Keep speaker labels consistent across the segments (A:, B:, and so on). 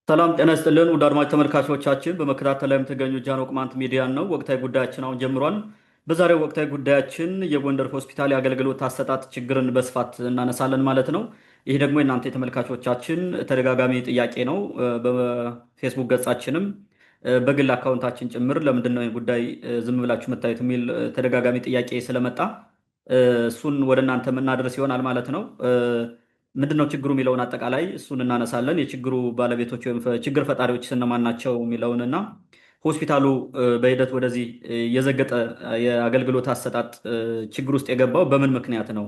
A: ሰላም ጤና ይስጥልን ውድ አድማጭ ተመልካቾቻችን፣ በመከታተል ላይ የምትገኙ ጃኖ ቅማንት ሚዲያን ነው። ወቅታዊ ጉዳያችን አሁን ጀምሯል። በዛሬው ወቅታዊ ጉዳያችን የጎንደር ሆስፒታል የአገልግሎት አሰጣጥ ችግርን በስፋት እናነሳለን ማለት ነው። ይህ ደግሞ የእናንተ የተመልካቾቻችን ተደጋጋሚ ጥያቄ ነው። በፌስቡክ ገጻችንም በግል አካውንታችን ጭምር ለምንድን ነው ጉዳይ ዝም ብላችሁ መታየት የሚል ተደጋጋሚ ጥያቄ ስለመጣ እሱን ወደ እናንተ የምናደርስ ይሆናል ማለት ነው። ምንድነው ችግሩ የሚለውን አጠቃላይ እሱን እናነሳለን። የችግሩ ባለቤቶች ወይም ችግር ፈጣሪዎች እነማን ናቸው የሚለውንና ሆስፒታሉ በሂደት ወደዚህ የዘገጠ የአገልግሎት አሰጣጥ ችግር ውስጥ የገባው በምን ምክንያት ነው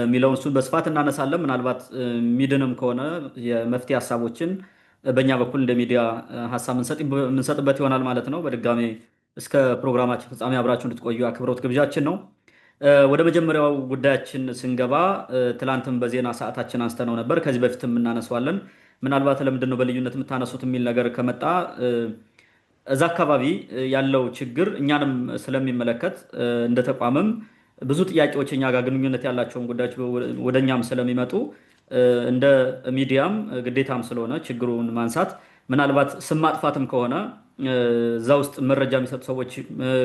A: የሚለውን እሱን በስፋት እናነሳለን። ምናልባት ሚድንም ከሆነ የመፍትሄ ሀሳቦችን በእኛ በኩል እንደ ሚዲያ ሀሳብ የምንሰጥበት ይሆናል ማለት ነው። በድጋሜ እስከ ፕሮግራማችን ፍጻሜ አብራችሁ እንድትቆዩ አክብሮት ግብዣችን ነው። ወደ መጀመሪያው ጉዳያችን ስንገባ ትላንትም በዜና ሰዓታችን አንስተነው ነበር። ከዚህ በፊትም እናነሳዋለን። ምናልባት ለምንድን ነው በልዩነት የምታነሱት የሚል ነገር ከመጣ እዛ አካባቢ ያለው ችግር እኛንም ስለሚመለከት እንደ ተቋምም ብዙ ጥያቄዎች እኛ ጋር ግንኙነት ያላቸውን ጉዳዮች ወደ እኛም ስለሚመጡ እንደ ሚዲያም ግዴታም ስለሆነ ችግሩን ማንሳት፣ ምናልባት ስም ማጥፋትም ከሆነ እዛ ውስጥ መረጃ የሚሰጡ ሰዎች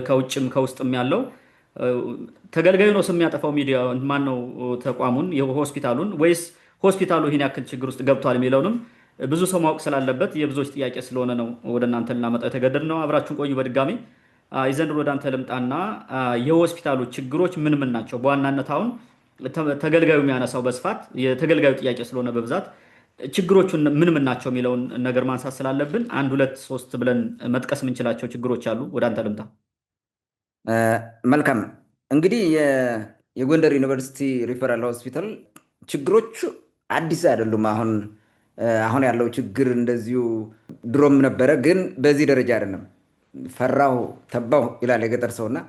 A: ከውጭም ከውስጥም ያለው ተገልጋዩ ነው ስም ያጠፋው ሚዲያ ማን ነው ተቋሙን የሆስፒታሉን ወይስ ሆስፒታሉ ይህን ያክል ችግር ውስጥ ገብቷል የሚለውንም ብዙ ሰው ማወቅ ስላለበት የብዙዎች ጥያቄ ስለሆነ ነው ወደ እናንተ ልናመጣው የተገደድነው። አብራችሁን ቆዩ። በድጋሚ ይዘንድሮ ወደ አንተ ልምጣና የሆስፒታሉ ችግሮች ምን ምን ናቸው? በዋናነት አሁን ተገልጋዩ የሚያነሳው በስፋት የተገልጋዩ ጥያቄ ስለሆነ በብዛት ችግሮቹን ምን ምን ናቸው የሚለውን ነገር ማንሳት ስላለብን አንድ ሁለት ሶስት ብለን መጥቀስ የምንችላቸው ችግሮች አሉ። ወደ አንተ ልምጣ።
B: መልካም እንግዲህ የጎንደር ዩኒቨርሲቲ ሪፈራል ሆስፒታል ችግሮቹ አዲስ አይደሉም። አሁን ያለው ችግር እንደዚሁ ድሮም ነበረ፣ ግን በዚህ ደረጃ አይደለም። ፈራሁ ተባሁ ይላል የገጠር ሰውና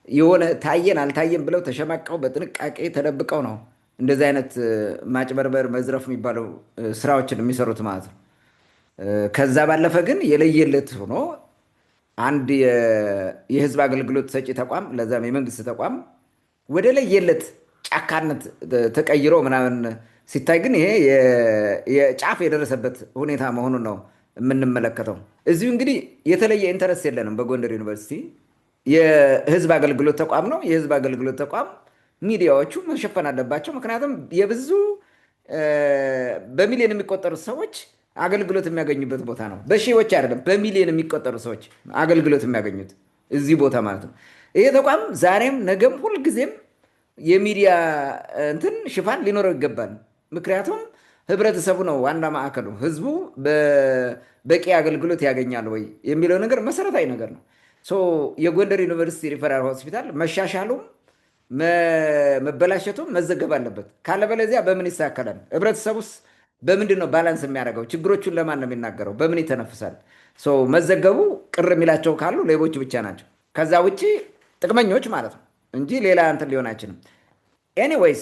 B: የሆነ ታየን አልታየን ብለው ተሸማቀው በጥንቃቄ ተደብቀው ነው እንደዚህ አይነት ማጭበርበር መዝረፍ የሚባለው ስራዎችን የሚሰሩት ማለት ነው። ከዛ ባለፈ ግን የለየለት ሆኖ አንድ የህዝብ አገልግሎት ሰጪ ተቋም ለዛም የመንግስት ተቋም ወደ ለየለት ጫካነት ተቀይሮ ምናምን ሲታይ ግን ይሄ የጫፍ የደረሰበት ሁኔታ መሆኑን ነው የምንመለከተው። እዚሁ እንግዲህ የተለየ ኢንተረስት የለንም። በጎንደር ዩኒቨርሲቲ የህዝብ አገልግሎት ተቋም ነው። የህዝብ አገልግሎት ተቋም ሚዲያዎቹ መሸፈን አለባቸው። ምክንያቱም የብዙ በሚሊዮን የሚቆጠሩት ሰዎች አገልግሎት የሚያገኙበት ቦታ ነው። በሺዎች አይደለም፣ በሚሊዮን የሚቆጠሩ ሰዎች አገልግሎት የሚያገኙት እዚህ ቦታ ማለት ነው። ይሄ ተቋም ዛሬም ነገም ሁልጊዜም የሚዲያ እንትን ሽፋን ሊኖረው ይገባል። ምክንያቱም ህብረተሰቡ ነው ዋና ማዕከሉ። ህዝቡ በቂ አገልግሎት ያገኛል ወይ የሚለው ነገር መሰረታዊ ነገር ነው። የጎንደር ዩኒቨርሲቲ ሪፈራል ሆስፒታል መሻሻሉም መበላሸቱም መዘገብ አለበት። ካለበለዚያ በምን ይስተካከላል? ህብረተሰቡስ በምንድን ነው ባላንስ የሚያደርገው? ችግሮቹን ለማን ነው የሚናገረው? በምን ይተነፍሳል? መዘገቡ ቅር የሚላቸው ካሉ ሌቦች ብቻ ናቸው። ከዛ ውጭ ጥቅመኞች ማለት ነው እንጂ ሌላ እንትን ሊሆን አይችልም። ኤኒዌይስ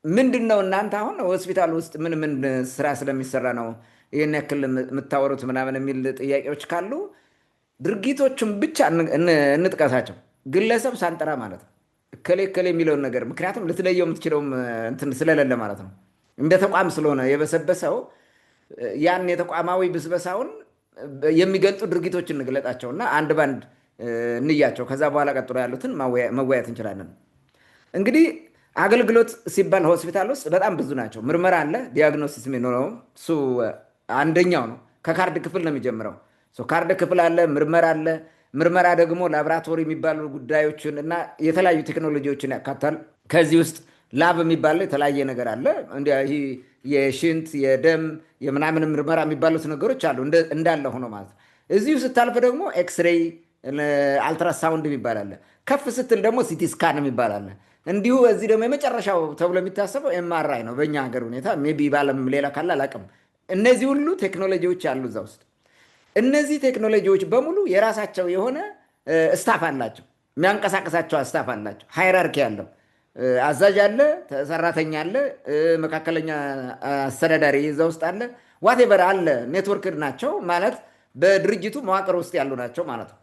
B: ምንድን ነው እናንተ አሁን ሆስፒታል ውስጥ ምን ምን ስራ ስለሚሰራ ነው ይህን ያክል የምታወሩት ምናምን የሚል ጥያቄዎች ካሉ ድርጊቶቹን ብቻ እንጥቀሳቸው፣ ግለሰብ ሳንጠራ ማለት ነው። እከሌ እከሌ የሚለውን ነገር ምክንያቱም ልትለየው የምትችለውም እንትን ስለሌለ ማለት ነው። እንደ ተቋም ስለሆነ የበሰበሰው ያን የተቋማዊ ብስበሳውን የሚገልጡ ድርጊቶችን እንግለጣቸውና አንድ ባንድ እንያቸው። ከዛ በኋላ ቀጥሎ ያሉትን መወያየት እንችላለን። እንግዲህ አገልግሎት ሲባል ሆስፒታል ውስጥ በጣም ብዙ ናቸው። ምርመራ አለ፣ ዲያግኖሲስ የሚኖረው እሱ አንደኛው ነው። ከካርድ ክፍል ነው የሚጀምረው። ካርድ ክፍል አለ፣ ምርመራ አለ። ምርመራ ደግሞ ላብራቶሪ የሚባሉ ጉዳዮችን እና የተለያዩ ቴክኖሎጂዎችን ያካታል። ከዚህ ውስጥ ላብ የሚባል የተለያየ ነገር አለ። የሽንት የደም የምናምን ምርመራ የሚባሉት ነገሮች አሉ እንዳለ ሆኖ ማለት ነው። እዚሁ ስታልፍ ደግሞ ኤክስሬይ አልትራሳውንድ የሚባል አለ። ከፍ ስትል ደግሞ ሲቲ ስካን የሚባል አለ። እንዲሁ እዚህ ደግሞ የመጨረሻው ተብሎ የሚታሰበው ኤምአርአይ ነው በእኛ ሀገር ሁኔታ። ሜይ ቢ በዓለም ሌላ ካለ አላውቅም። እነዚህ ሁሉ ቴክኖሎጂዎች አሉ እዛ ውስጥ። እነዚህ ቴክኖሎጂዎች በሙሉ የራሳቸው የሆነ ስታፍ አላቸው፣ የሚያንቀሳቀሳቸው ስታፍ አላቸው። ሃይራርኪ ያለው አዛዥ አለ፣ ሰራተኛ አለ፣ መካከለኛ አስተዳዳሪ እዛ ውስጥ አለ፣ ዋቴቨር አለ። ኔትወርክ ናቸው ማለት በድርጅቱ መዋቅር ውስጥ ያሉ ናቸው ማለት ነው።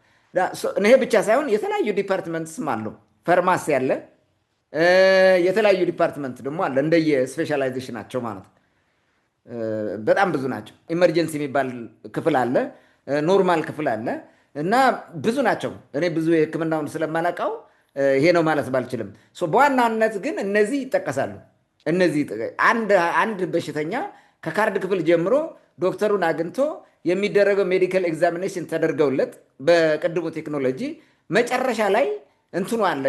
B: ይሄ ብቻ ሳይሆን የተለያዩ ዲፓርትመንትስም አሉ። ፋርማሲ አለ፣ የተለያዩ ዲፓርትመንት ደግሞ አለ እንደየ ስፔሻላይዜሽናቸው ማለት ነው። በጣም ብዙ ናቸው። ኢመርጀንሲ የሚባል ክፍል አለ፣ ኖርማል ክፍል አለ እና ብዙ ናቸው። እኔ ብዙ የሕክምናውን ስለማላውቀው ይሄ ነው ማለት ባልችልም፣ በዋናነት ግን እነዚህ ይጠቀሳሉ። እነዚህ አንድ በሽተኛ ከካርድ ክፍል ጀምሮ ዶክተሩን አግኝቶ የሚደረገው ሜዲካል ኤግዛሚኔሽን ተደርገውለት በቅድሙ ቴክኖሎጂ መጨረሻ ላይ እንትኑ አለ፣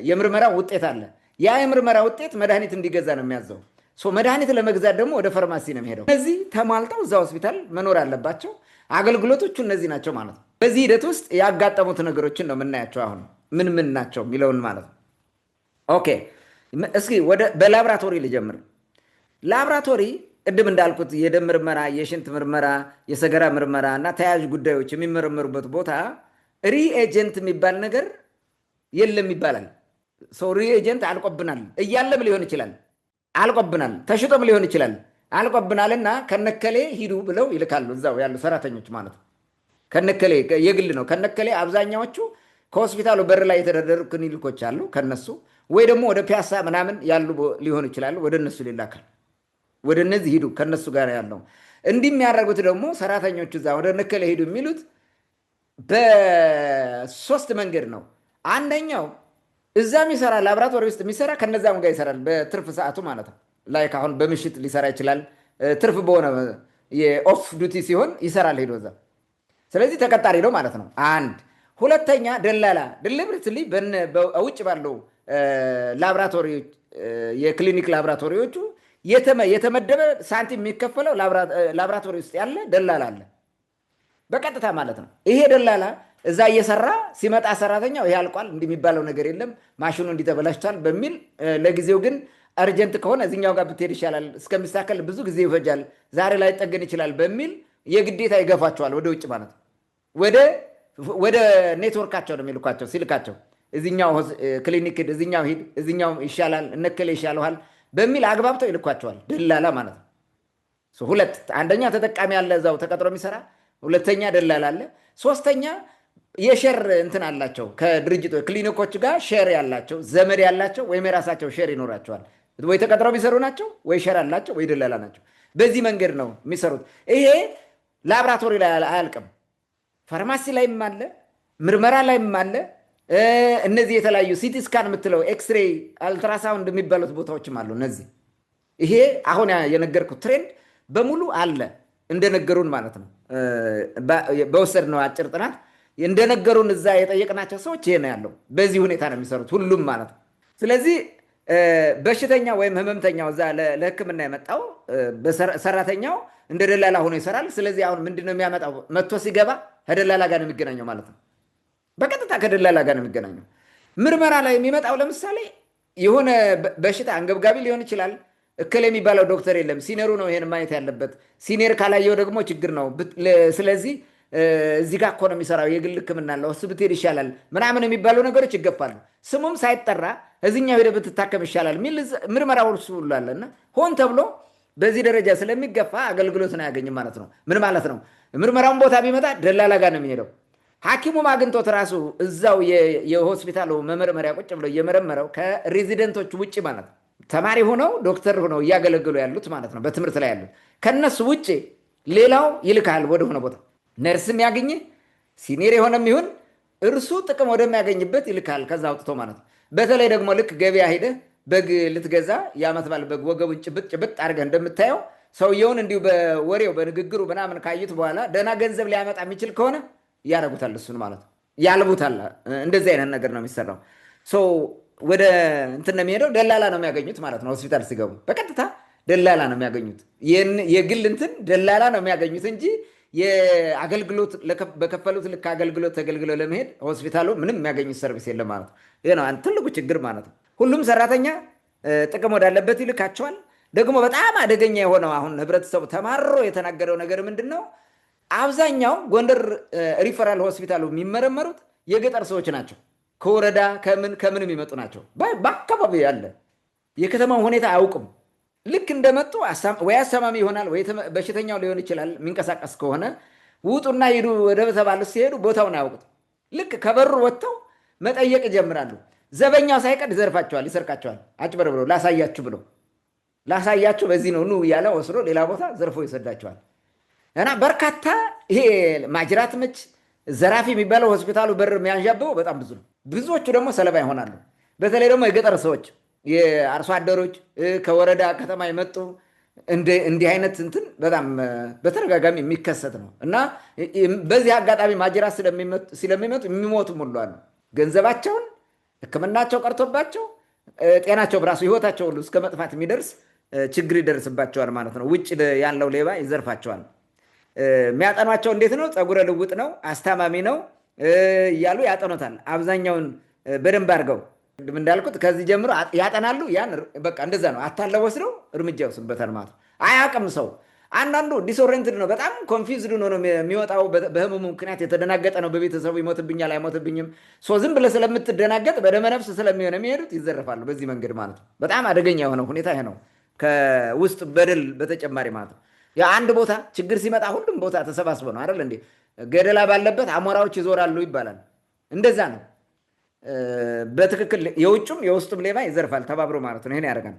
B: የምርመራ ውጤት አለ። ያ የምርመራ ውጤት መድኃኒት እንዲገዛ ነው የሚያዘው። መድኃኒት ለመግዛት ደግሞ ወደ ፋርማሲ ነው የሚሄደው። እነዚህ ተሟልተው እዛ ሆስፒታል መኖር አለባቸው። አገልግሎቶቹ እነዚህ ናቸው ማለት ነው። በዚህ ሂደት ውስጥ ያጋጠሙት ነገሮችን ነው የምናያቸው። አሁን ምን ምን ናቸው የሚለውን ማለት ነው። ኦኬ፣ እስኪ በላብራቶሪ ልጀምር። ላብራቶሪ ቅድም እንዳልኩት የደም ምርመራ፣ የሽንት ምርመራ፣ የሰገራ ምርመራ እና ተያያዥ ጉዳዮች የሚመረመሩበት ቦታ ሪኤጀንት የሚባል ነገር የለም ይባላል። ሪኤጀንት አልቆብናል እያለም ሊሆን ይችላል፣ አልቆብናል ተሽጦም ሊሆን ይችላል። አልቆብናልና ከነከሌ ሂዱ ብለው ይልካሉ። እዛው ያሉ ሰራተኞች ማለት ነው። ከነከሌ የግል ነው። ከነከሌ አብዛኛዎቹ ከሆስፒታሉ በር ላይ የተደረደሩ ክሊኒኮች አሉ። ከነሱ ወይ ደግሞ ወደ ፒያሳ ምናምን ያሉ ሊሆኑ ይችላሉ። ወደ እነሱ ሊላካል። ወደ እነዚህ ሂዱ ከነሱ ጋር ያለው እንዲህ የሚያደርጉት ደግሞ ሰራተኞቹ እዛ ወደ ነከሌ ሂዱ የሚሉት በሶስት መንገድ ነው። አንደኛው እዛ የሚሰራ ላብራቶሪ ውስጥ የሚሰራ ከነዛም ጋር ይሰራል በትርፍ ሰዓቱ ማለት ነው። ላይ አሁን በምሽት ሊሰራ ይችላል። ትርፍ በሆነ የኦፍ ዱቲ ሲሆን ይሰራል ሄዶ እዛ። ስለዚህ ተቀጣሪ ነው ማለት ነው። አንድ ሁለተኛ ደላላ ድልብርትሊ በውጭ ባለው ላብራቶሪ የክሊኒክ ላብራቶሪዎቹ የተመደበ ሳንቲም የሚከፈለው ላብራቶሪ ውስጥ ያለ ደላላ አለ በቀጥታ ማለት ነው። ይሄ ደላላ እዛ እየሰራ ሲመጣ ሰራተኛው ይሄ አልቋል እንዲህ የሚባለው ነገር የለም ማሽኑ እንዲተበላሽቷል በሚል ለጊዜው ግን አርጀንት ከሆነ እዚኛው ጋር ብትሄድ ይሻላል እስከሚስተካከል ብዙ ጊዜ ይፈጃል ዛሬ ላይ ጠገን ይችላል በሚል የግዴታ ይገፋቸዋል ወደ ውጭ ማለት ነው። ወደ ኔትወርካቸው ነው የሚልኳቸው። ሲልካቸው እዚኛው ክሊኒክ ሂድ፣ እዚኛው ሂድ፣ እዚኛው ይሻላል እነከለ ይሻለዋል በሚል አግባብተው ይልኳቸዋል። ደላላ ማለት ነው። ሁለት አንደኛ ተጠቃሚ ያለ እዛው ተቀጥሮ የሚሰራ፣ ሁለተኛ ደላላ አለ፣ ሶስተኛ የሼር እንትን አላቸው ከድርጅቶች ክሊኒኮች ጋር ሼር ያላቸው ዘመድ ያላቸው ወይም የራሳቸው ሼር ይኖራቸዋል። ወይ ተቀጥረው የሚሰሩ ናቸው ወይ ሼር አላቸው ወይ ደላላ ናቸው። በዚህ መንገድ ነው የሚሰሩት። ይሄ ላብራቶሪ ላይ አያልቅም። ፋርማሲ ላይም አለ፣ ምርመራ ላይም አለ። እነዚህ የተለያዩ ሲቲ ስካን የምትለው ኤክስሬይ፣ አልትራሳውንድ የሚባሉት ቦታዎችም አሉ። እነዚህ ይሄ አሁን የነገርኩት ትሬንድ በሙሉ አለ እንደነገሩን ማለት ነው። በወሰድነው አጭር ጥናት እንደነገሩን እዛ የጠየቅናቸው ሰዎች ይሄ ነው ያለው። በዚህ ሁኔታ ነው የሚሰሩት ሁሉም ማለት ነው። ስለዚህ በሽተኛ ወይም ህመምተኛው እዛ ለሕክምና የመጣው ሰራተኛው እንደ ደላላ ሆኖ ይሰራል። ስለዚህ አሁን ምንድን ነው የሚያመጣው? መጥቶ ሲገባ ከደላላ ጋር ነው የሚገናኘው ማለት ነው። በቀጥታ ከደላላ ጋር ነው የሚገናኘው። ምርመራ ላይ የሚመጣው ለምሳሌ የሆነ በሽታ አንገብጋቢ ሊሆን ይችላል። እክል የሚባለው ዶክተር የለም፣ ሲኔሩ ነው ይሄን ማየት ያለበት። ሲኔር ካላየው ደግሞ ችግር ነው። ስለዚህ እዚህ ጋር እኮ ነው የሚሰራው የግል ሕክምና አለ እሱ ብትሄድ ይሻላል ምናምን የሚባሉ ነገሮች ይገፋሉ። ስሙም ሳይጠራ እዚህኛው ሄደህ ብትታከም ይሻላል የሚል ምርመራ ውርሱ ሁሉ አለ እና ሆን ተብሎ በዚህ ደረጃ ስለሚገፋ አገልግሎትን አያገኝም ማለት ነው። ምን ማለት ነው? ምርመራውን ቦታ ቢመጣ ደላላ ጋር ነው የሚሄደው። ሐኪሙም አግኝቶት ራሱ እዛው የሆስፒታሉ መመርመሪያ ቁጭ ብሎ እየመረመረው ከሬዚደንቶች ውጭ ማለት ነው። ተማሪ ሆነው ዶክተር ሆነው እያገለገሉ ያሉት ማለት ነው፣ በትምህርት ላይ ያሉት ከነሱ ውጭ ሌላው ይልካል ወደሆነ ቦታ። ነርስም ያገኘ ሲኒየር የሆነም ይሁን እርሱ ጥቅም ወደሚያገኝበት ይልካል ከዛ አውጥቶ ማለት ነው። በተለይ ደግሞ ልክ ገበያ ሄደህ በግ ልትገዛ የዓመት በዓል በግ ወገቡን ጭብጥ ጭብጥ አድርገህ እንደምታየው ሰውየውን እንዲሁ በወሬው በንግግሩ ምናምን ካዩት በኋላ ደህና ገንዘብ ሊያመጣ የሚችል ከሆነ ያረጉታል፣ እሱን ማለት ነው ያልቡታል። እንደዚህ አይነት ነገር ነው የሚሰራው። ወደ እንትን ነው የሚሄደው፣ ደላላ ነው የሚያገኙት ማለት ነው። ሆስፒታል ሲገቡ በቀጥታ ደላላ ነው የሚያገኙት። የግል እንትን ደላላ ነው የሚያገኙት እንጂ የአገልግሎት በከፈሉት ልክ አገልግሎት ተገልግለው ለመሄድ ሆስፒታሉ ምንም የሚያገኙት ሰርቪስ የለም ማለት ነው። ይህ ነው ትልቁ ችግር ማለት ነው። ሁሉም ሰራተኛ ጥቅም ወዳለበት ይልካቸዋል። ደግሞ በጣም አደገኛ የሆነው አሁን ህብረተሰቡ ተማሮ የተናገረው ነገር ምንድን ነው? አብዛኛው ጎንደር ሪፈራል ሆስፒታሉ የሚመረመሩት የገጠር ሰዎች ናቸው። ከወረዳ ከምን የሚመጡ ናቸው። በአካባቢ ያለ የከተማው ሁኔታ አያውቅም። ልክ እንደመጡ ወይ አሳማሚ ይሆናል ወይ በሽተኛው ሊሆን ይችላል። የሚንቀሳቀስ ከሆነ ውጡና ሂዱ ወደ ተባሉ ሲሄዱ ቦታውን አያውቁት። ልክ ከበሩ ወጥተው መጠየቅ ይጀምራሉ። ዘበኛው ሳይቀድ ይዘርፋቸዋል፣ ይሰርቃቸዋል። አጭበርብሮ ላሳያችሁ ብሎ ላሳያችሁ በዚህ ነው ኑ እያለ ወስዶ ሌላ ቦታ ዘርፎ ይሰዳቸዋል። እና በርካታ ይሄ ማጅራት ምች ዘራፊ የሚባለው ሆስፒታሉ በር የሚያንዣብበው በጣም ብዙ ነው። ብዙዎቹ ደግሞ ሰለባ ይሆናሉ። በተለይ ደግሞ የገጠር ሰዎች፣ የአርሶ አደሮች ከወረዳ ከተማ የመጡ እንዲህ አይነት እንትን በጣም በተደጋጋሚ የሚከሰት ነው እና በዚህ አጋጣሚ ማጅራት ስለሚመጡ የሚሞቱ ሙሉ አሉ። ገንዘባቸውን ሕክምናቸው ቀርቶባቸው ጤናቸው በራሱ ህይወታቸው ሁሉ እስከ መጥፋት የሚደርስ ችግር ይደርስባቸዋል ማለት ነው። ውጭ ያለው ሌባ ይዘርፋቸዋል። የሚያጠኗቸው እንዴት ነው? ፀጉረ ልውጥ ነው፣ አስታማሚ ነው እያሉ ያጠኑታል። አብዛኛውን በደንብ አድርገው እንዳልኩት ከዚህ ጀምሮ ያጠናሉ። ያን በቃ እንደዛ ነው። አታለው ወስደው እርምጃ ይወስዱበታል ማለት ነው። አያውቅም ሰው። አንዳንዱ ዲስኦሪየንትድ ነው፣ በጣም ኮንፊውዝድ ነው የሚወጣው። በህመሙ ምክንያት የተደናገጠ ነው። በቤተሰቡ ይሞትብኛል አይሞትብኝም ዝም ብለህ ስለምትደናገጥ በደመ ነፍስ ስለሚሆን የሚሄዱት ይዘረፋሉ በዚህ መንገድ ማለት ነው። በጣም አደገኛ የሆነ ሁኔታ ይሄ ነው። ከውስጥ በደል በተጨማሪ ማለት ነው። አንድ ቦታ ችግር ሲመጣ ሁሉም ቦታ ተሰባስበ ነው አይደል እንዴ? ገደላ ባለበት አሞራዎች ይዞራሉ ይባላል። እንደዛ ነው። በትክክል የውጭም የውስጡም ሌባ ይዘርፋል ተባብሮ ማለት ነው። ይሄን ያደርጋል።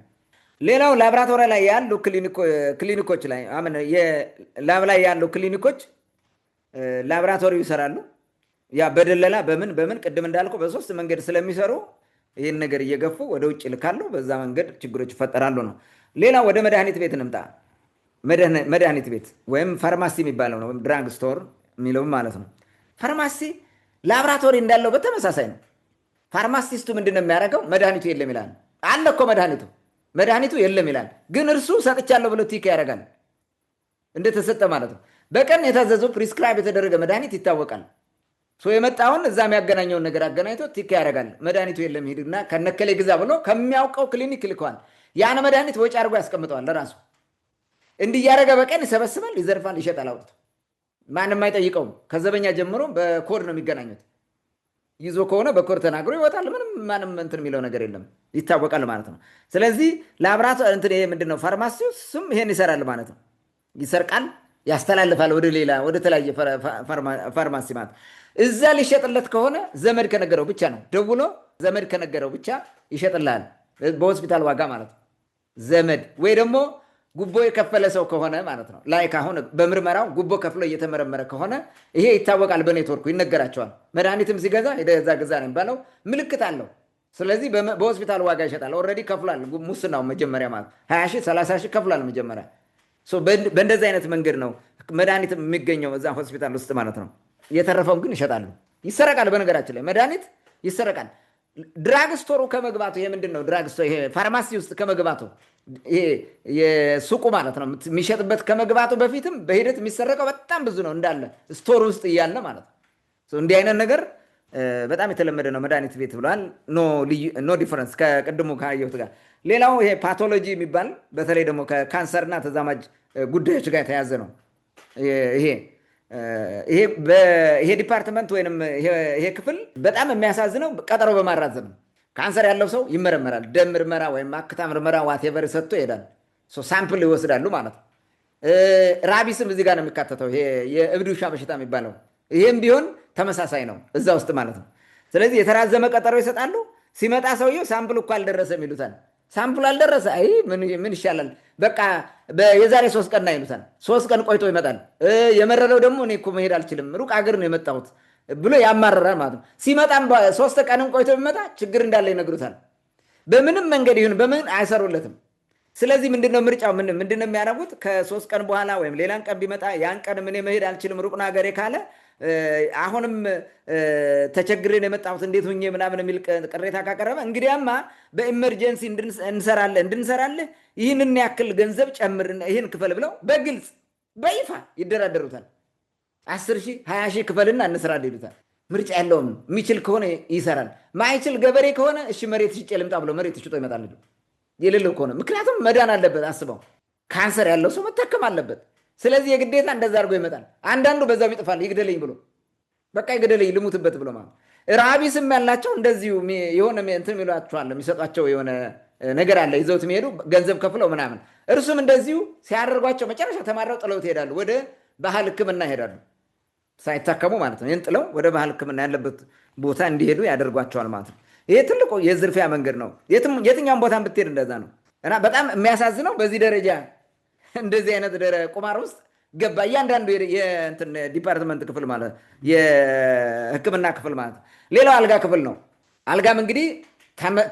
B: ሌላው ላብራቶሪ ላይ ያሉ ክሊኒኮች ላይ ላብ ላይ ያሉ ክሊኒኮች ላብራቶሪ ይሰራሉ። ያ በደለላ በምን ቅድም እንዳልኩ በሶስት መንገድ ስለሚሰሩ ይህን ነገር እየገፉ ወደ ውጭ ይልካሉ። በዛ መንገድ ችግሮች ይፈጠራሉ ነው። ሌላ ወደ መድኃኒት ቤት እንምጣ። መድኃኒት ቤት ወይም ፋርማሲ የሚባለው ነው፣ ወይም ድራግ ስቶር የሚለው ማለት ነው። ፋርማሲ ላብራቶሪ እንዳለው በተመሳሳይ ነው። ፋርማሲስቱ ምንድነው የሚያደርገው? መድኃኒቱ የለም ይላል። አለ እኮ መድኃኒቱ የለም ይላል። ግን እርሱ ሰጥቻለሁ ብሎ ቲክ ያደርጋል፣ እንደተሰጠ ማለት ነው። በቀን የታዘዘው ፕሪስክራይብ የተደረገ መድኃኒት ይታወቃል። የመጣውን እዛ የሚያገናኘውን ነገር አገናኝቶ ቲክ ያደርጋል። መድኃኒቱ የለም ሂድና ከነከሌ ግዛ ብሎ ከሚያውቀው ክሊኒክ ልከዋል። ያን መድኃኒት ወጪ አድርጎ ያስቀምጠዋል ለራሱ። እንዲያደረገ በቀን ይሰበስባል፣ ይዘርፋል፣ ይሸጣል አውጥቶ። ማንም አይጠይቀውም። ከዘበኛ ጀምሮ በኮድ ነው የሚገናኙት። ይዞ ከሆነ በኮድ ተናግሮ ይወጣል። ማንም እንትን የሚለው ነገር የለም፣ ይታወቃል ማለት ነው። ስለዚህ ላብራቶሪ እንትን ይሄ ምንድነው ፋርማሲውም ይሄን ይሰራል ማለት ነው። ይሰርቃል፣ ያስተላልፋል ወደ ተለያየ ፋርማሲ ማለት። እዛ ሊሸጥለት ከሆነ ዘመድ ከነገረው ብቻ ነው፣ ደውሎ ዘመድ ከነገረው ብቻ ይሸጥልሃል በሆስፒታል ዋጋ ማለት ነው። ዘመድ ወይ ደግሞ ጉቦ የከፈለ ሰው ከሆነ ማለት ነው። ላይ ካሁን በምርመራው ጉቦ ከፍሎ እየተመረመረ ከሆነ ይሄ ይታወቃል፣ በኔትወርኩ ይነገራቸዋል። መድኃኒትም ሲገዛ ዛ ገዛ ነው የሚባለው፣ ምልክት አለው። ስለዚህ በሆስፒታል ዋጋ ይሸጣል። ኦልሬዲ ከፍሏል፣ ሙስናው መጀመሪያ ማለት 20 ሺህ 30 ሺህ ከፍሏል መጀመሪያ። በእንደዚህ አይነት መንገድ ነው መድኃኒት የሚገኘው እዛ ሆስፒታል ውስጥ ማለት ነው። የተረፈውን ግን ይሸጣሉ። ይሰረቃል። በነገራችን ላይ መድኃኒት ይሰረቃል። ድራግ ስቶሩ ከመግባቱ ይሄ ምንድን ነው? ድራግ ስቶር ይሄ ፋርማሲ ውስጥ ከመግባቱ ይሄ የሱቁ ማለት ነው የሚሸጥበት ከመግባቱ በፊትም በሂደት የሚሰረቀው በጣም ብዙ ነው፣ እንዳለ ስቶር ውስጥ እያለ ማለት ነው። እንዲህ አይነት ነገር በጣም የተለመደ ነው። መድኃኒት ቤት ብለዋል። ኖ ዲፈረንስ ከቅድሙ ካየሁት ጋር። ሌላው ይሄ ፓቶሎጂ የሚባል በተለይ ደግሞ ከካንሰርና ተዛማጅ ጉዳዮች ጋር የተያዘ ነው። ይሄ ዲፓርትመንት ወይም ይሄ ክፍል በጣም የሚያሳዝነው ቀጠሮ በማራዘም ነው። ካንሰር ያለው ሰው ይመረመራል። ደም ምርመራ ወይም አክታ ምርመራ ዋቴቨር ሰጥቶ ይሄዳል። ሳምፕል ይወስዳሉ ማለት ነው። ራቢስም እዚህ ጋር ነው የሚካተተው፣ የእብድ ውሻ በሽታ የሚባለው። ይህም ቢሆን ተመሳሳይ ነው እዛ ውስጥ ማለት ነው። ስለዚህ የተራዘመ ቀጠሮ ይሰጣሉ። ሲመጣ ሰውየው ሳምፕል እኮ አልደረሰም ይሉታል። ሳምፕል አልደረሰ፣ አይ ምን ይሻላል፣ በቃ የዛሬ 3 ቀን ይሉታል። 3 ቀን ቆይቶ ይመጣል። የመረረው ደግሞ እኔ እኮ መሄድ አልችልም፣ ሩቅ አገር ነው የመጣሁት ብሎ ያማረራል ማለት ነው። ሲመጣም 3 ቀንም ቆይቶ ቢመጣ ችግር እንዳለ ይነግሩታል። በምንም መንገድ ይሁን በምን አይሰሩለትም። ስለዚህ ምንድነው ምርጫው? ምንድነው የሚያደርጉት? ከ3 ቀን በኋላ ወይም ሌላን ቀን ቢመጣ ያን ቀን እኔ መሄድ አልችልም ሩቅ ነው ሀገሬ ካለ አሁንም ተቸግሬን የመጣሁት እንዴት ሁኜ ምናምን የሚል ቅሬታ ካቀረበ እንግዲያማ በኢመርጀንሲ እንድንሰራልህ ይህንን ያክል ገንዘብ ጨምር፣ ይህን ክፈል ብለው በግልጽ በይፋ ይደራደሩታል። 10 ሺህ 20 ሺህ ክፈልና እንስራልህ ይሉታል። ምርጫ ያለውም የሚችል ከሆነ ይሰራል። ማይችል ገበሬ ከሆነ እሺ መሬት ሽጬ ልምጣ ብሎ መሬት ሽጦ ይመጣል። የሌለው ከሆነ ምክንያቱም መዳን አለበት። አስበው፣ ካንሰር ያለው ሰው መታከም አለበት። ስለዚህ የግዴታ እንደዛ አድርጎ ይመጣል። አንዳንዱ በዛው ይጥፋል፣ ይግደለኝ ብሎ በቃ ይግደለኝ ልሙትበት ብሎ ማለት። ራቢስም ያላቸው እንደዚሁ የሆነ እንትን ይሏቸዋል፣ የሚሰጧቸው የሆነ ነገር አለ ይዘውት የሚሄዱ ገንዘብ ከፍለው ምናምን። እርሱም እንደዚሁ ሲያደርጓቸው መጨረሻ ተማረው ጥለውት ይሄዳሉ። ወደ ባህል ሕክምና ይሄዳሉ ሳይታከሙ ማለት ነው። ይህን ጥለው ወደ ባህል ሕክምና ያለበት ቦታ እንዲሄዱ ያደርጓቸዋል ማለት ነው። ይሄ ትልቁ የዝርፊያ መንገድ ነው። የትኛውም ቦታ ብትሄድ እንደዛ ነው። እና በጣም የሚያሳዝነው በዚህ ደረጃ እንደዚህ አይነት ቁማር ውስጥ ገባ እያንዳንዱ የእንትን ዲፓርትመንት ክፍል ማለት የሕክምና ክፍል ማለት ሌላው አልጋ ክፍል ነው። አልጋም እንግዲህ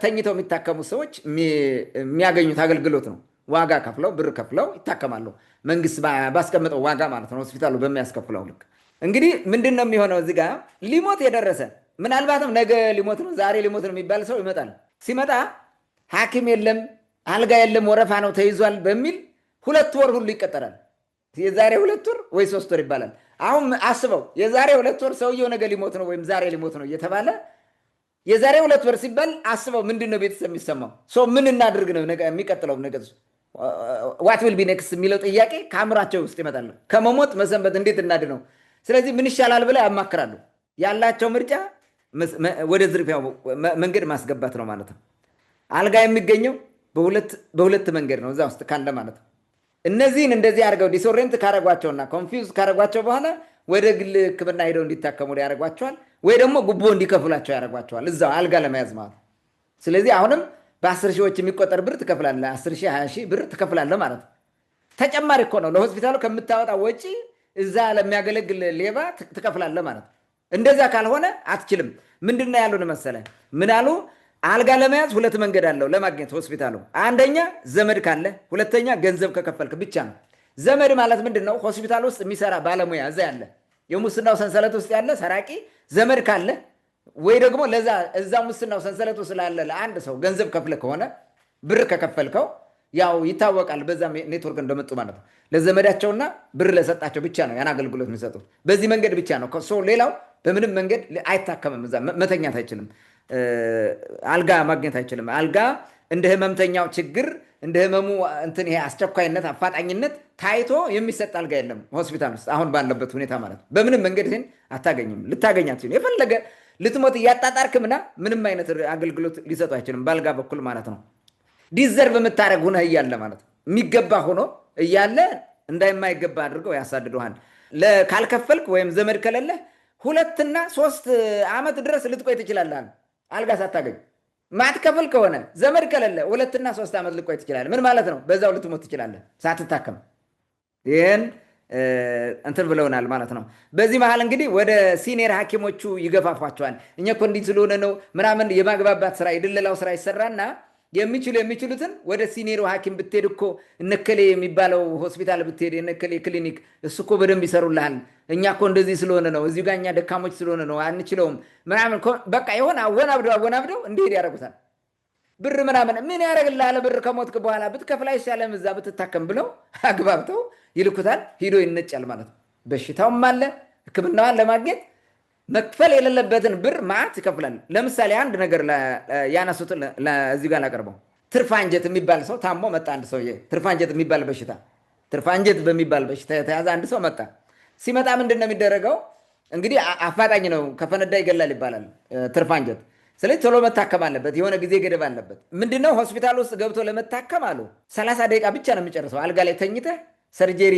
B: ተኝተው የሚታከሙ ሰዎች የሚያገኙት አገልግሎት ነው። ዋጋ ከፍለው ብር ከፍለው ይታከማሉ። መንግስት ባስቀምጠው ዋጋ ማለት ነው። ሆስፒታሉ በሚያስከፍለው ልክ እንግዲህ ምንድን ነው የሚሆነው? እዚህ ጋር ሊሞት የደረሰ ምናልባትም ነገ ሊሞት ነው ዛሬ ሊሞት ነው የሚባል ሰው ይመጣል። ሲመጣ ሐኪም የለም አልጋ የለም ወረፋ ነው ተይዟል በሚል 2 ወር ሁሉ ይቀጠራል። የዛሬ 2 ወር ወይ 3 ወር ይባላል። አሁን አስበው የዛሬ 2 ወር ሰውየው ነገ ሊሞት ነው ወይም ዛሬ ሊሞት ነው እየተባለ የዛሬ 2 ወር ሲባል አስበው ምንድን ነው ቤተሰብ የሚሰማው? ምን እናድርግ ነው የሚቀጥለው ነገር ዋት ዊል ቢ ኔክስት የሚለው ጥያቄ ከአእምሯቸው ውስጥ ይመጣል። ከመሞት መሰንበት እንዴት እናድነው? ስለዚህ ምን ይሻላል ብለው ያማክራሉ። ያላቸው ምርጫ ወደ ዝርፊያው መንገድ ማስገባት ነው ማለት ነው። አልጋ የሚገኘው በሁለት መንገድ ነው እዛ ውስጥ ካለ ማለት ነው። እነዚህን እንደዚህ አድርገው ዲስኦሬንት ካረጓቸውና ኮንፊውዝ ካረጓቸው በኋላ ወደ ግል ሕክምና ሄደው እንዲታከሙ ያደርጓቸዋል፣ ወይ ደግሞ ጉቦ እንዲከፍላቸው ያደርጓቸዋል እዛው አልጋ ለመያዝ ማለት ነው። ስለዚህ አሁንም በ10 ሺዎች የሚቆጠር ብር ትከፍላለህ፣ 10 ሺህ 20 ሺህ ብር ትከፍላለህ ማለት ነው። ተጨማሪ እኮ ነው ለሆስፒታሉ ከምታወጣ ወጪ እዛ ለሚያገለግል ሌባ ትከፍላለህ ማለት ነው። እንደዛ ካልሆነ አትችልም። ምንድነው ያሉን መሰለ? ምን አሉ? አልጋ ለመያዝ 2 መንገድ አለው ለማግኘት ሆስፒታሉ። አንደኛ ዘመድ ካለ፣ ሁለተኛ ገንዘብ ከከፈልክ ብቻ ነው። ዘመድ ማለት ምንድን ነው? ሆስፒታል ውስጥ የሚሰራ ባለሙያ እዛ ያለ የሙስናው ሰንሰለት ውስጥ ያለ ሰራቂ ዘመድ ካለ ወይ ደግሞ እዛ ሙስናው ሰንሰለቱ ስላለ ለአንድ ሰው ገንዘብ ከፍለ ከሆነ ብር ከከፈልከው ያው ይታወቃል በዛ ኔትወርክ እንደመጡ ማለት ነው። ለዘመዳቸውና ብር ለሰጣቸው ብቻ ነው ያን አገልግሎት የሚሰጡት። በዚህ መንገድ ብቻ ነው። ሌላው በምንም መንገድ አይታከምም። እዛ መተኛት አይችልም። አልጋ ማግኘት አይችልም። አልጋ እንደ ህመምተኛው ችግር እንደ ህመሙ እንትን ይሄ አስቸኳይነት አፋጣኝነት ታይቶ የሚሰጥ አልጋ የለም ሆስፒታል ውስጥ አሁን ባለበት ሁኔታ ማለት ነው። በምንም መንገድ ይህን አታገኝም። ልታገኛት ሲሆን የፈለገ ልትሞት እያጣጣርክምና ምንም አይነት አገልግሎት ሊሰጡ አይችልም በአልጋ በኩል ማለት ነው። ዲዘርቭ የምታደረግ ሁነህ እያለ ማለት ነው። የሚገባ ሆኖ እያለ እንዳይማይገባ አድርገው ያሳድዱሃል። ካልከፈልክ ወይም ዘመድ ከሌለህ 2 እና 3 ዓመት ድረስ ልትቆይ ትችላለህ አልጋ ሳታገኝ። ማትከፍል ከሆነ ዘመድ ከሌለ 2 እና 3 ዓመት ልትቆይ ትችላለህ። ምን ማለት ነው? በዛው ልትሞት ትችላለህ ሳትታከም። ይህን እንትን ብለውናል ማለት ነው። በዚህ መሀል እንግዲህ ወደ ሲኒየር ሐኪሞቹ ይገፋፏቸዋል። እኛ እኮ እንዲህ ስለሆነ ነው ምናምን የማግባባት ስራ የድለላው ስራ ይሰራና የሚችሉትን ወደ ሲኒየሩ ሐኪም ብትሄድ እኮ እነከሌ የሚባለው ሆስፒታል ብትሄድ እነከሌ ክሊኒክ እሱ እኮ በደንብ ይሰሩልሃል። እኛ እኮ እንደዚህ ስለሆነ ነው እዚሁ ጋር እኛ ደካሞች ስለሆነ ነው አንችለውም ምናምን በቃ የሆነ አወናብደው እንዲሄድ ያደርጉታል። ብር ምናምን ምን ያደርግልሃል? ብር ከሞትክ በኋላ ብትከፍል አይሻልም? እዛ ብትታከም ብለው አግባብተው ይልኩታል። ሂዶ ይነጫል ማለት ነው። በሽታውም አለ ሕክምናዋን ለማግኘት መክፈል የሌለበትን ብር ማዕት ይከፍላል። ለምሳሌ አንድ ነገር ያነሱት እዚህ ጋር ላቀርበው። ትርፍ አንጀት የሚባል ሰው ታሞ መጣ። አንድ ሰውዬ ትርፍ አንጀት በሚባል በሽታ የተያዘ አንድ ሰው መጣ። ሲመጣ ምንድን ነው የሚደረገው? እንግዲህ አፋጣኝ ነው፣ ከፈነዳ ይገላል ይባላል ትርፍ አንጀት። ስለዚህ ቶሎ መታከም አለበት፣ የሆነ ጊዜ ገደብ አለበት። ምንድነው ሆስፒታል ውስጥ ገብቶ ለመታከም አሉ 30 ደቂቃ ብቻ ነው የሚጨርሰው። አልጋ ላይ ተኝተህ ሰርጀሪ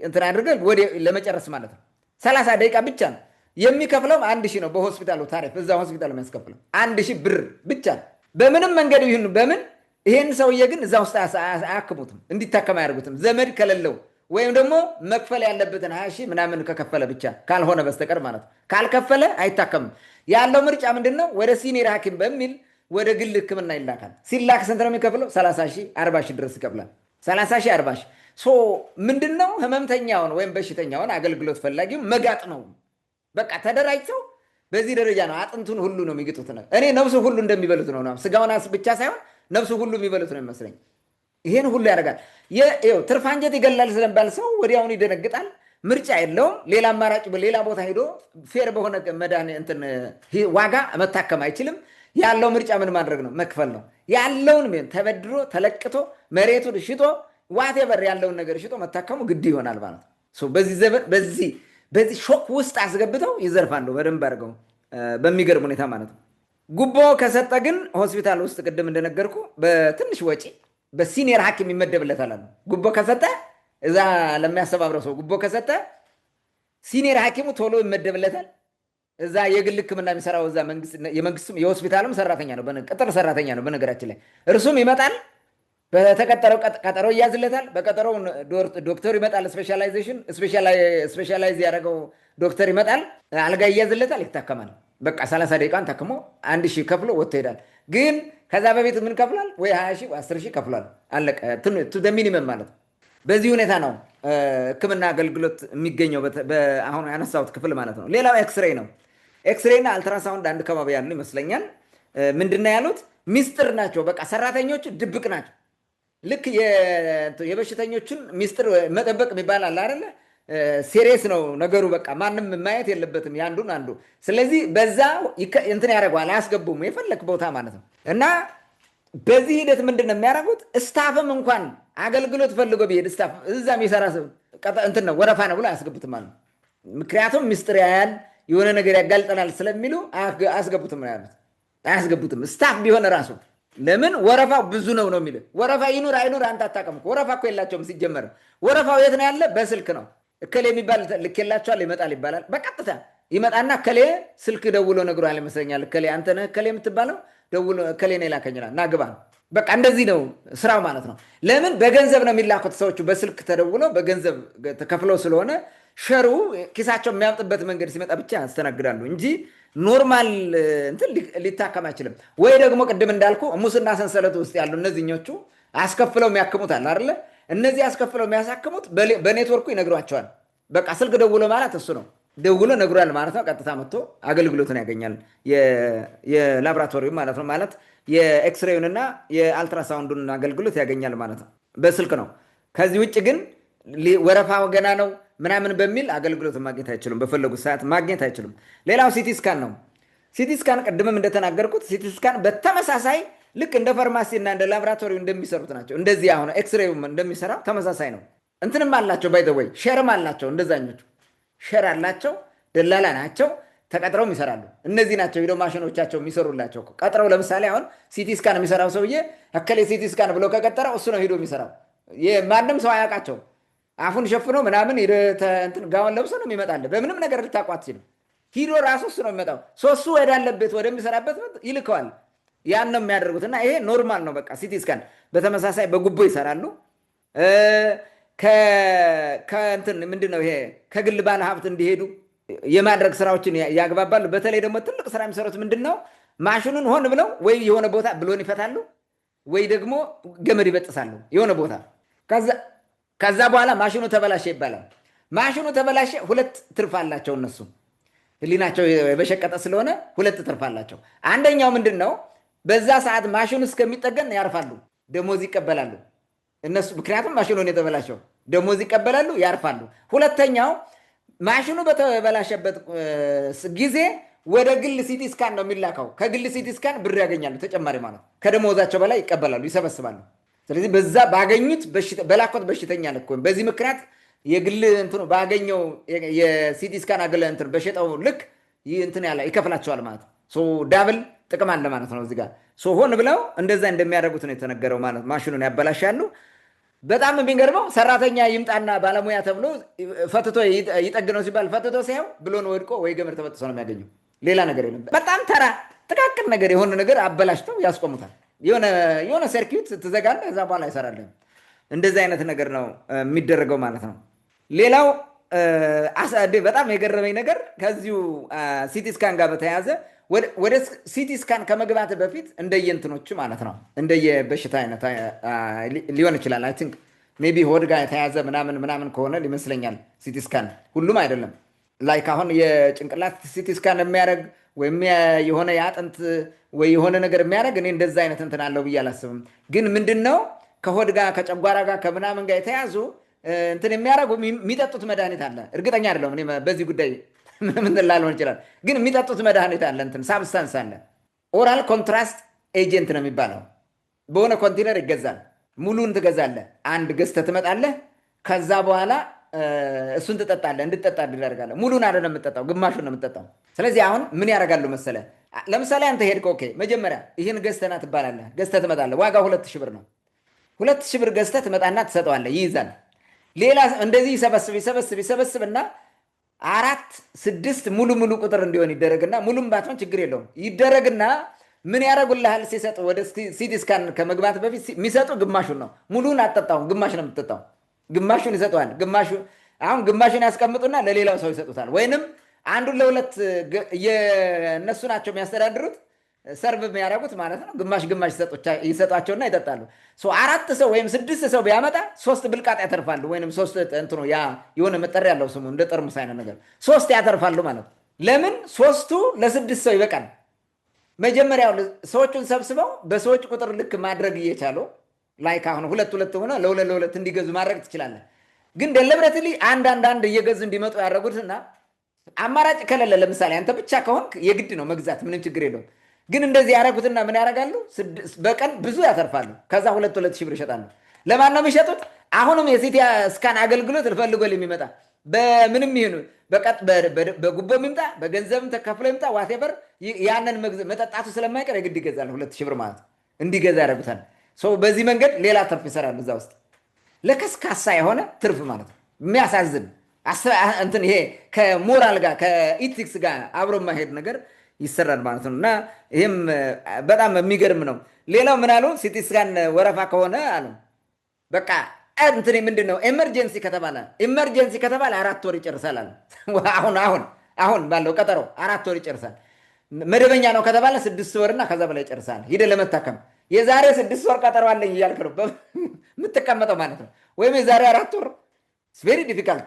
B: እንትን አድርገህ ወደ ለመጨረስ ማለት ነው 30 ደቂቃ ብቻ ነው። የሚከፍለው 1000 ነው በሆስፒታሉ ታሪፍ። እዛ ሆስፒታሉ የሚያስከፍለው 1000 ብር ብቻ። በምንም መንገድ ይሁን በምን ይሄን ሰውዬ ግን እዛ ውስጥ አያክሙትም፣ እንዲታከም አያደርጉትም። ዘመድ ከሌለው ወይም ደግሞ መክፈል ያለበትን 20 ምናምን ከከፈለ ብቻ ካልሆነ በስተቀር ማለት ነው። ካልከፈለ አይታከምም። ያለው ምርጫ ምንድን ነው? ወደ ሲኒየር ሐኪም በሚል ወደ ግል ሕክምና ይላካል። ሲላክ ስንት ነው የሚከፍለው? 30 40 ድረስ ይከፍላል። 30 40 ምንድን ነው? ህመምተኛውን ወይም በሽተኛውን አገልግሎት ፈላጊው መጋጥ ነው። በቃ ተደራጅተው በዚህ ደረጃ ነው። አጥንቱን ሁሉ ነው የሚግጡት ነው። እኔ ነፍሱ ሁሉ እንደሚበሉት ነው። ስጋውን ብቻ ሳይሆን ነፍሱ ሁሉ የሚበሉት ነው ይመስለኝ። ይሄን ሁሉ ያደርጋል። ትርፍ አንጀት ይገላል ስለሚባል ሰው ወዲያውኑ ይደነግጣል። ምርጫ የለውም። ሌላ አማራጭ በሌላ ቦታ ሄዶ ፌር በሆነ መድኃኒት ዋጋ መታከም አይችልም። ያለው ምርጫ ምን ማድረግ ነው? መክፈል ነው። ያለውን ተበድሮ ተለቅቶ መሬቱን ሽጦ ዋቴቨር ያለውን ነገር ሽጦ መታከሙ ግድ ይሆናል ማለት ነው። በዚህ ሾክ ውስጥ አስገብተው ይዘርፋሉ በደንብ አድርገው በሚገርም ሁኔታ ማለት ነው። ጉቦ ከሰጠ ግን ሆስፒታል ውስጥ ቅድም እንደነገርኩ በትንሽ ወጪ በሲኒየር ሐኪም ይመደብለታል አሉ። ጉቦ ከሰጠ እዛ ለሚያስተባብረው ሰው ጉቦ ከሰጠ ሲኒየር ሐኪሙ ቶሎ ይመደብለታል። እዛ የግል ሕክምና የሚሰራው እዛ የመንግስትም የሆስፒታልም ሰራተኛ ነው፣ ቅጥር ሰራተኛ ነው በነገራችን ላይ። እርሱም ይመጣል በተቀጠረው ቀጠሮ ይያዝለታል። በቀጠሮው ዶክተር ይመጣል። ስፔሻላይዝ ያደረገው ዶክተር ይመጣል። አልጋ ይያዝለታል፣ ይታከማል። በቃ 30 ደቂቃን ታክሞ 1000 ከፍሎ ወጥቶ ይሄዳል። ግን ከዛ በፊት ምን ከፍሏል? ወይ 20 ሺህ 10 ሺህ ከፍሏል። አለቀ። ሚኒመም ማለት ነው። በዚህ ሁኔታ ነው ሕክምና አገልግሎት የሚገኘው አሁን ያነሳሁት ክፍል ማለት ነው። ሌላው ኤክስሬይ ነው። ኤክስሬይ እና አልትራሳውንድ አንድ ከባቢ ያሉ ይመስለኛል። ምንድነው ያሉት? ሚስጥር ናቸው። በቃ ሰራተኞቹ ድብቅ ናቸው። ልክ የበሽተኞችን ሚስጥር መጠበቅ የሚባል አለ አይደለ? ሴሪየስ ነው ነገሩ። በቃ ማንም ማየት የለበትም ያንዱን አንዱ። ስለዚህ በዛ እንትን ያደርገዋል፣ አያስገቡም የፈለክ ቦታ ማለት ነው። እና በዚህ ሂደት ምንድን ነው የሚያደርጉት? ስታፍም እንኳን አገልግሎት ፈልጎ ቢሄድ ስታፍ እዛ የሚሰራ እንትን ነው ወረፋ ነው ብሎ አያስገቡትም ማለት ነው። ምክንያቱም ሚስጥር ያያል፣ የሆነ ነገር ያጋልጠናል ስለሚሉ አያስገቡትም ነው ያሉት። አያስገቡትም ስታፍ ቢሆን ራሱ ለምን ወረፋው ብዙ ነው የሚል። ወረፋ ይኑር አይኑር አንተ አታውቅም። ወረፋ እኮ የላቸውም ሲጀመር። ወረፋው የት ነው ያለ? በስልክ ነው። እከሌ የሚባል ልኬላቸዋል ይመጣል ይባላል። በቀጥታ ይመጣና እከሌ ስልክ ደውሎ ነግሯል ይመስለኛል። እከሌ አንተ ነህ እከሌ የምትባለው ደውሎ እከሌ ነው የላከኝላል ና ግባ። በቃ እንደዚህ ነው ስራው ማለት ነው። ለምን በገንዘብ ነው የሚላኩት ሰዎቹ። በስልክ ተደውሎ በገንዘብ ተከፍለው ስለሆነ ሸሩ ኪሳቸው የሚያምጥበት መንገድ ሲመጣ ብቻ ያስተናግዳሉ እንጂ ኖርማል እንትን ሊታከም አይችልም። ወይ ደግሞ ቅድም እንዳልኩ ሙስና ሰንሰለት ውስጥ ያሉ እነዚህኞቹ አስከፍለው የሚያክሙት አለ አይደለ? እነዚህ አስከፍለው የሚያሳክሙት በኔትወርኩ ይነግሯቸዋል። በቃ ስልክ ደውሎ ማለት እሱ ነው። ደውሎ ነግሯል ማለት ነው። ቀጥታ መጥቶ አገልግሎትን ያገኛል። የላቦራቶሪው ማለት ነው። ማለት የኤክስሬዩንና የአልትራሳውንዱን አገልግሎት ያገኛል ማለት ነው። በስልክ ነው። ከዚህ ውጭ ግን ወረፋ ገና ነው ምናምን በሚል አገልግሎት ማግኘት አይችሉም። በፈለጉት ሰዓት ማግኘት አይችሉም። ሌላው ሲቲ ስካን ነው። ሲቲ ስካን ቅድምም እንደተናገርኩት ሲቲ ስካን በተመሳሳይ ልክ እንደ ፋርማሲ እና እንደ ላቦራቶሪ እንደሚሰሩት ናቸው። እንደዚህ አሁን ኤክስሬዩም እንደሚሰራው ተመሳሳይ ነው። እንትንም አላቸው ባይ ዘ ወይ ሸርም አላቸው። እንደዛኞቹ ሸር አላቸው። ደላላ ናቸው። ተቀጥረውም ይሰራሉ። እነዚህ ናቸው ሄደው ማሽኖቻቸው የሚሰሩላቸው። ቀጥረው ለምሳሌ አሁን ሲቲ ስካን የሚሰራው ሰውዬ እከሌ ሲቲ ስካን ብሎ ከቀጠረው እሱ ነው ሄዶ የሚሰራው። ማንም ሰው አያውቃቸው። አፉን ሸፍኖ ምናምን ጋውን ለብሶ ነው የሚመጣለ። በምንም ነገር ልታቋት ሲሉ ሂዶ ራሱ እሱ ነው የሚመጣው። ሶሱ ወዳለበት ወደሚሰራበት ይልከዋል። ያን ነው የሚያደርጉት። እና ይሄ ኖርማል ነው። በቃ ሲቲ ስካን በተመሳሳይ በጉቦ ይሰራሉ። ከእንትን ምንድን ነው ይሄ ከግል ባለ ሀብት እንዲሄዱ የማድረግ ስራዎችን ያግባባሉ። በተለይ ደግሞ ትልቅ ስራ የሚሰሩት ምንድን ነው? ማሽኑን ሆን ብለው ወይ የሆነ ቦታ ብሎን ይፈታሉ ወይ ደግሞ ገመድ ይበጥሳሉ የሆነ ቦታ። ከዛ በኋላ ማሽኑ ተበላሸ ይባላል። ማሽኑ ተበላሸ፣ ሁለት ትርፍ አላቸው እነሱ። ህሊናቸው የበሸቀጠ ስለሆነ ሁለት ትርፍ አላቸው። አንደኛው ምንድን ነው? በዛ ሰዓት ማሽኑ እስከሚጠገን ያርፋሉ፣ ደሞዝ ይቀበላሉ እነሱ። ምክንያቱም ማሽኑን የተበላሸው ደሞዝ ይቀበላሉ፣ ያርፋሉ። ሁለተኛው ማሽኑ በተበላሸበት ጊዜ ወደ ግል ሲቲ ስካን ነው የሚላከው። ከግል ሲቲ ስካን ብር ያገኛሉ ተጨማሪ ማለት ከደሞዛቸው በላይ ይቀበላሉ፣ ይሰበስባሉ። ስለዚህ በዛ ባገኙት በላኮት በሽተኛ ልክ ወይም በዚህ ምክንያት የግል እንትኑ ባገኘው የሲቲ ስካን እንትን በሸጠው ልክ እንትን ያለ ይከፍላቸዋል ማለት ነው። ዳብል ጥቅም አለ ማለት ነው። እዚህ ጋር ሆን ብለው እንደዛ እንደሚያደርጉት ነው የተነገረው ማለት። ማሽኑን ያበላሻሉ። በጣም የሚገርመው ሰራተኛ ይምጣና ባለሙያ ተብሎ ፈትቶ ይጠግነው ሲባል ፈትቶ ሲያው ብሎን ወድቆ ወይ ገመድ ተበጥሶ ነው የሚያገኘው። ሌላ ነገር የለም። በጣም ተራ ጥቃቅን ነገር የሆነ ነገር አበላሽተው ያስቆሙታል። የሆነ ሰርኪዩት ትዘጋለህ፣ እዛ በኋላ አይሰራልህም። እንደዚህ አይነት ነገር ነው የሚደረገው ማለት ነው። ሌላው በጣም የገረመኝ ነገር ከዚሁ ሲቲ ስካን ጋር በተያያዘ ወደ ሲቲ ስካን ከመግባት በፊት እንደየእንትኖቹ ማለት ነው እንደየበሽታ አይነት ሊሆን ይችላል። አይ ቲንክ ሜይ ቢ ሆድ ጋር የተያዘ ምናምን ከሆነ ሊመስለኛል። ሲቲ ስካን ሁሉም አይደለም። ላይክ አሁን የጭንቅላት ሲቲ ስካን የሚያደርግ ወይም የሆነ የአጥንት ወይ የሆነ ነገር የሚያደርግ እኔ እንደዛ አይነት እንትን አለው ብዬ አላስብም። ግን ምንድን ነው ከሆድ ጋር ከጨጓራ ጋር ከምናምን ጋር የተያዙ እንትን የሚያደርጉ የሚጠጡት መድኃኒት አለ። እርግጠኛ አይደለሁም እኔ በዚህ ጉዳይ ምን ላልሆን ይችላል። ግን የሚጠጡት መድኃኒት አለ፣ እንትን ሳብስታንስ አለ። ኦራል ኮንትራስት ኤጀንት ነው የሚባለው። በሆነ ኮንቴነር ይገዛል። ሙሉን ትገዛለህ። አንድ ገዝተህ ትመጣለህ። ከዛ በኋላ እሱን ትጠጣለህ። እንድጠጣ ያደርጋለህ። ሙሉን አይደለም የምትጠጣው፣ ግማሹን ነው የምትጠጣው። ስለዚህ አሁን ምን ያደርጋሉ መሰለህ? ለምሳሌ አንተ ሄድክ፣ ኦኬ መጀመሪያ ይህን ገዝተና ትባላለህ። ገዝተህ ትመጣለህ። ዋጋ 2000 ብር ነው። 2000 ብር ገዝተህ ትመጣና ትሰጠዋለህ። ይይዛል። ሌላ እንደዚህ ይሰበስብና 4 6 ሙሉ ቁጥር እንዲሆን ይደረግና ሙሉም ባትሆን ችግር የለውም ይደረግና ምን ያደርጉልሃል ሲሰጥ ወደ ሲቲ ስካን ከመግባት በፊት የሚሰጡ ግማሹን ነው። ሙሉን አትጠጣውም፣ ግማሽ ነው የምትጠጣው። ግማሹን ይሰጡሃል። አሁን ግማሹን ያስቀምጡና ለሌላው ሰው ይሰጡታል። ወይንም አንዱን ለሁለት እነሱ ናቸው የሚያስተዳድሩት ሰርቭ የሚያደርጉት ማለት ነው። ግማሽ ግማሽ ይሰጧቸውና ይጠጣሉ። አራት ሰው ወይም 6 ሰው ቢያመጣ 3 ብልቃጥ ያተርፋሉ። ወይም 3 እንትኑ ያ የሆነ መጠሪያ ያለው ስሙ እንደ ጠርሙስ አይነት ነገር 3 ያተርፋሉ ማለት ነው። ለምን 3ቱ ለ6 ሰው ይበቃል። መጀመሪያው ሰዎቹን ሰብስበው በሰዎች ቁጥር ልክ ማድረግ እየቻሉ ላይክ አሁን 2 ሆነ ለ2 እንዲገዙ ማድረግ ትችላለህ። ግን ደለብረትሊ አንድ እየገዙ እንዲመጡ ያደረጉትና አማራጭ ከሌለ ለምሳሌ አንተ ብቻ ከሆንክ የግድ ነው መግዛት፣ ምንም ችግር የለውም። ግን እንደዚህ ያደረጉትና ምን ያደርጋሉ? በቀን ብዙ ያተርፋሉ። ከዛ 2 ሺህ ብር ይሸጣሉ። ለማን ነው የሚሸጡት? አሁንም የሲቲ ስካን አገልግሎት ልፈልጎ የሚመጣ በምንም ይሁን በጉቦ ይምጣ በገንዘብም ተከፍሎ ይምጣ ዋቴቨር ያንን መጠጣቱ ስለማይቀር የግድ ይገዛል። 2 ሺህ ብር ማለት እንዲገዛ ያደርጉታል። በዚህ መንገድ ሌላ ትርፍ ይሰራሉ እዛ ውስጥ። ለከስካሳ የሆነ ትርፍ ማለት ነው። የሚያሳዝን እንትን ይሄ ከሞራል ጋር ከኢቲክስ ጋር አብሮ የማይሄድ ነገር ይሰራል ማለት ነው። እና ይህም በጣም የሚገርም ነው። ሌላው ምን አሉ? ሲቲ ስካን ወረፋ ከሆነ አሉ በቃ እንትን ምንድን ነው ኤመርጀንሲ ከተባለ 4 ወር ይጨርሳል አሉ። አሁን ባለው ቀጠሮ 4 ወር ይጨርሳል። መደበኛ ነው ከተባለ 6 ወርና ከዛ በላይ ይጨርሳል። ሂደ ለመታከም የዛሬ 6 ወር ቀጠሮ አለኝ እያልክ ነው የምትቀመጠው ማለት ነው። ወይም የዛሬ 4 ወር ቬሪ ዲፊካልት፣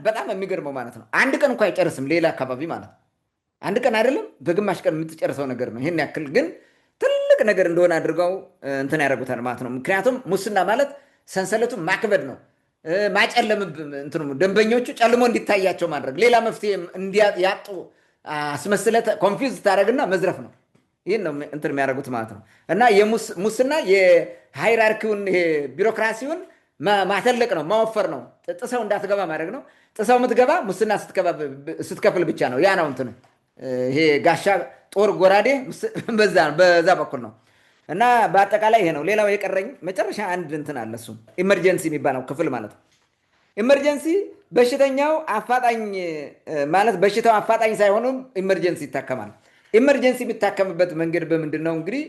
B: በጣም የሚገርመው ማለት ነው። አንድ ቀን እንኳ አይጨርስም ሌላ አካባቢ ማለት ነው። አንድ ቀን አይደለም በግማሽ ቀን የምትጨርሰው ነገር ነው። ይህን ያክል ግን ትልቅ ነገር እንደሆነ አድርገው እንትን ያደርጉታል ማለት ነው። ምክንያቱም ሙስና ማለት ሰንሰለቱን ማክበድ ነው፣ ማጨለም። ደንበኞቹ ጨልሞ እንዲታያቸው ማድረግ፣ ሌላ መፍትሄ ያጡ አስመስለህ ኮንፊውዝ ታደርግና መዝረፍ ነው። ይህን ነው እንትን የሚያደርጉት ማለት ነው። እና ሙስና የሃይራርኪውን ቢሮክራሲውን ማተለቅ ነው፣ ማወፈር ነው፣ ጥሰው እንዳትገባ ማድረግ ነው። ጥሰው የምትገባ ሙስና ስትከፍል ብቻ ነው። ያ ነው እንትን ይሄ ጋሻ ጦር ጎራዴ በዛ በኩል ነው። እና በአጠቃላይ ይሄ ነው። ሌላው የቀረኝ መጨረሻ አንድ እንትን አለ። እሱም ኢመርጀንሲ የሚባለው ክፍል ማለት ነው። ኢመርጀንሲ በሽተኛው አፋጣኝ ማለት በሽታው አፋጣኝ ሳይሆኑም ኢመርጀንሲ ይታከማል። ኢመርጀንሲ የሚታከምበት መንገድ በምንድን ነው? እንግዲህ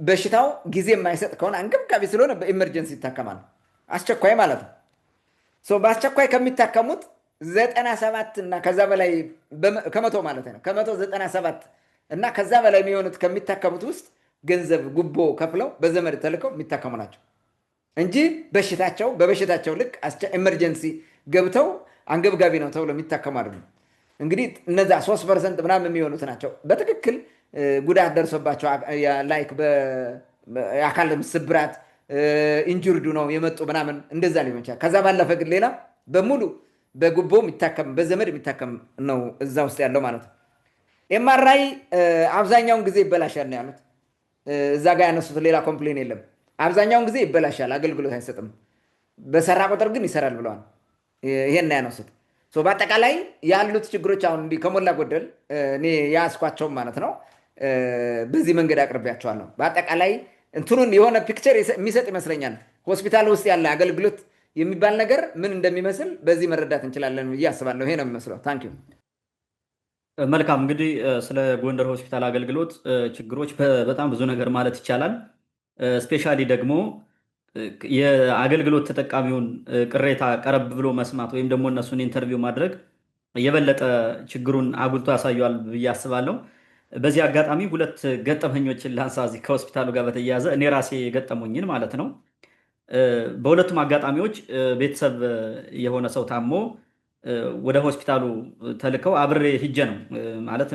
B: በሽታው ጊዜ የማይሰጥ ከሆነ አንገብጋቢ ስለሆነ በኢመርጀንሲ ይታከማል። አስቸኳይ ማለት ነው። በአስቸኳይ ከሚታከሙት 97 እና ከዛ በላይ ከመቶ ማለት ነው ከመቶ 97 እና ከዛ በላይ የሚሆኑት ከሚታከሙት ውስጥ ገንዘብ ጉቦ ከፍለው በዘመድ ተልከው የሚታከሙ ናቸው እንጂ በበሽታቸው ልክ ኤመርጀንሲ ገብተው አንገብጋቢ ነው ተብሎ የሚታከሙ አይደሉም። እንግዲህ እነዛ 3% ምናምን የሚሆኑት ናቸው በትክክል ጉዳት ደርሶባቸው ላይክ የአካል ስብራት ኢንጁርዱ ነው የመጡ ምናምን እንደዛ ሊሆን ይችላል። ከዛ ባለፈ ግን ሌላ በሙሉ በጉቦ የሚታከም በዘመድ የሚታከም ነው እዛ ውስጥ ያለው ማለት ነው። ኤምአርአይ አብዛኛውን ጊዜ ይበላሻል ነው ያሉት። እዛ ጋር ያነሱት ሌላ ኮምፕሌን የለም። አብዛኛውን ጊዜ ይበላሻል፣ አገልግሎት አይሰጥም። በሰራ ቁጥር ግን ይሰራል ብለዋል። ይሄን ነው ያነሱት። በአጠቃላይ ያሉት ችግሮች አሁን እንዲህ ከሞላ ጎደል እኔ ያስኳቸውም ማለት ነው በዚህ መንገድ አቅርቢያቸዋለሁ። በአጠቃላይ እንትኑን የሆነ ፒክቸር የሚሰጥ ይመስለኛል። ሆስፒታል ውስጥ ያለ አገልግሎት የሚባል ነገር ምን እንደሚመስል በዚህ መረዳት እንችላለን ብዬ አስባለሁ። ይሄ ነው የሚመስለው። ታንክ ዩ።
A: መልካም። እንግዲህ ስለ ጎንደር ሆስፒታል አገልግሎት ችግሮች በጣም ብዙ ነገር ማለት ይቻላል። ስፔሻሊ ደግሞ የአገልግሎት ተጠቃሚውን ቅሬታ ቀረብ ብሎ መስማት ወይም ደግሞ እነሱን ኢንተርቪው ማድረግ የበለጠ ችግሩን አጉልቶ ያሳየዋል ብዬ አስባለሁ። በዚህ አጋጣሚ 2 ገጠመኞችን ላንሳ እዚህ ከሆስፒታሉ ጋር በተያያዘ እኔ ራሴ የገጠሙኝን ማለት ነው። በሁለቱም አጋጣሚዎች ቤተሰብ የሆነ ሰው ታሞ ወደ ሆስፒታሉ ተልከው አብሬ ሂጄ ነው ማለት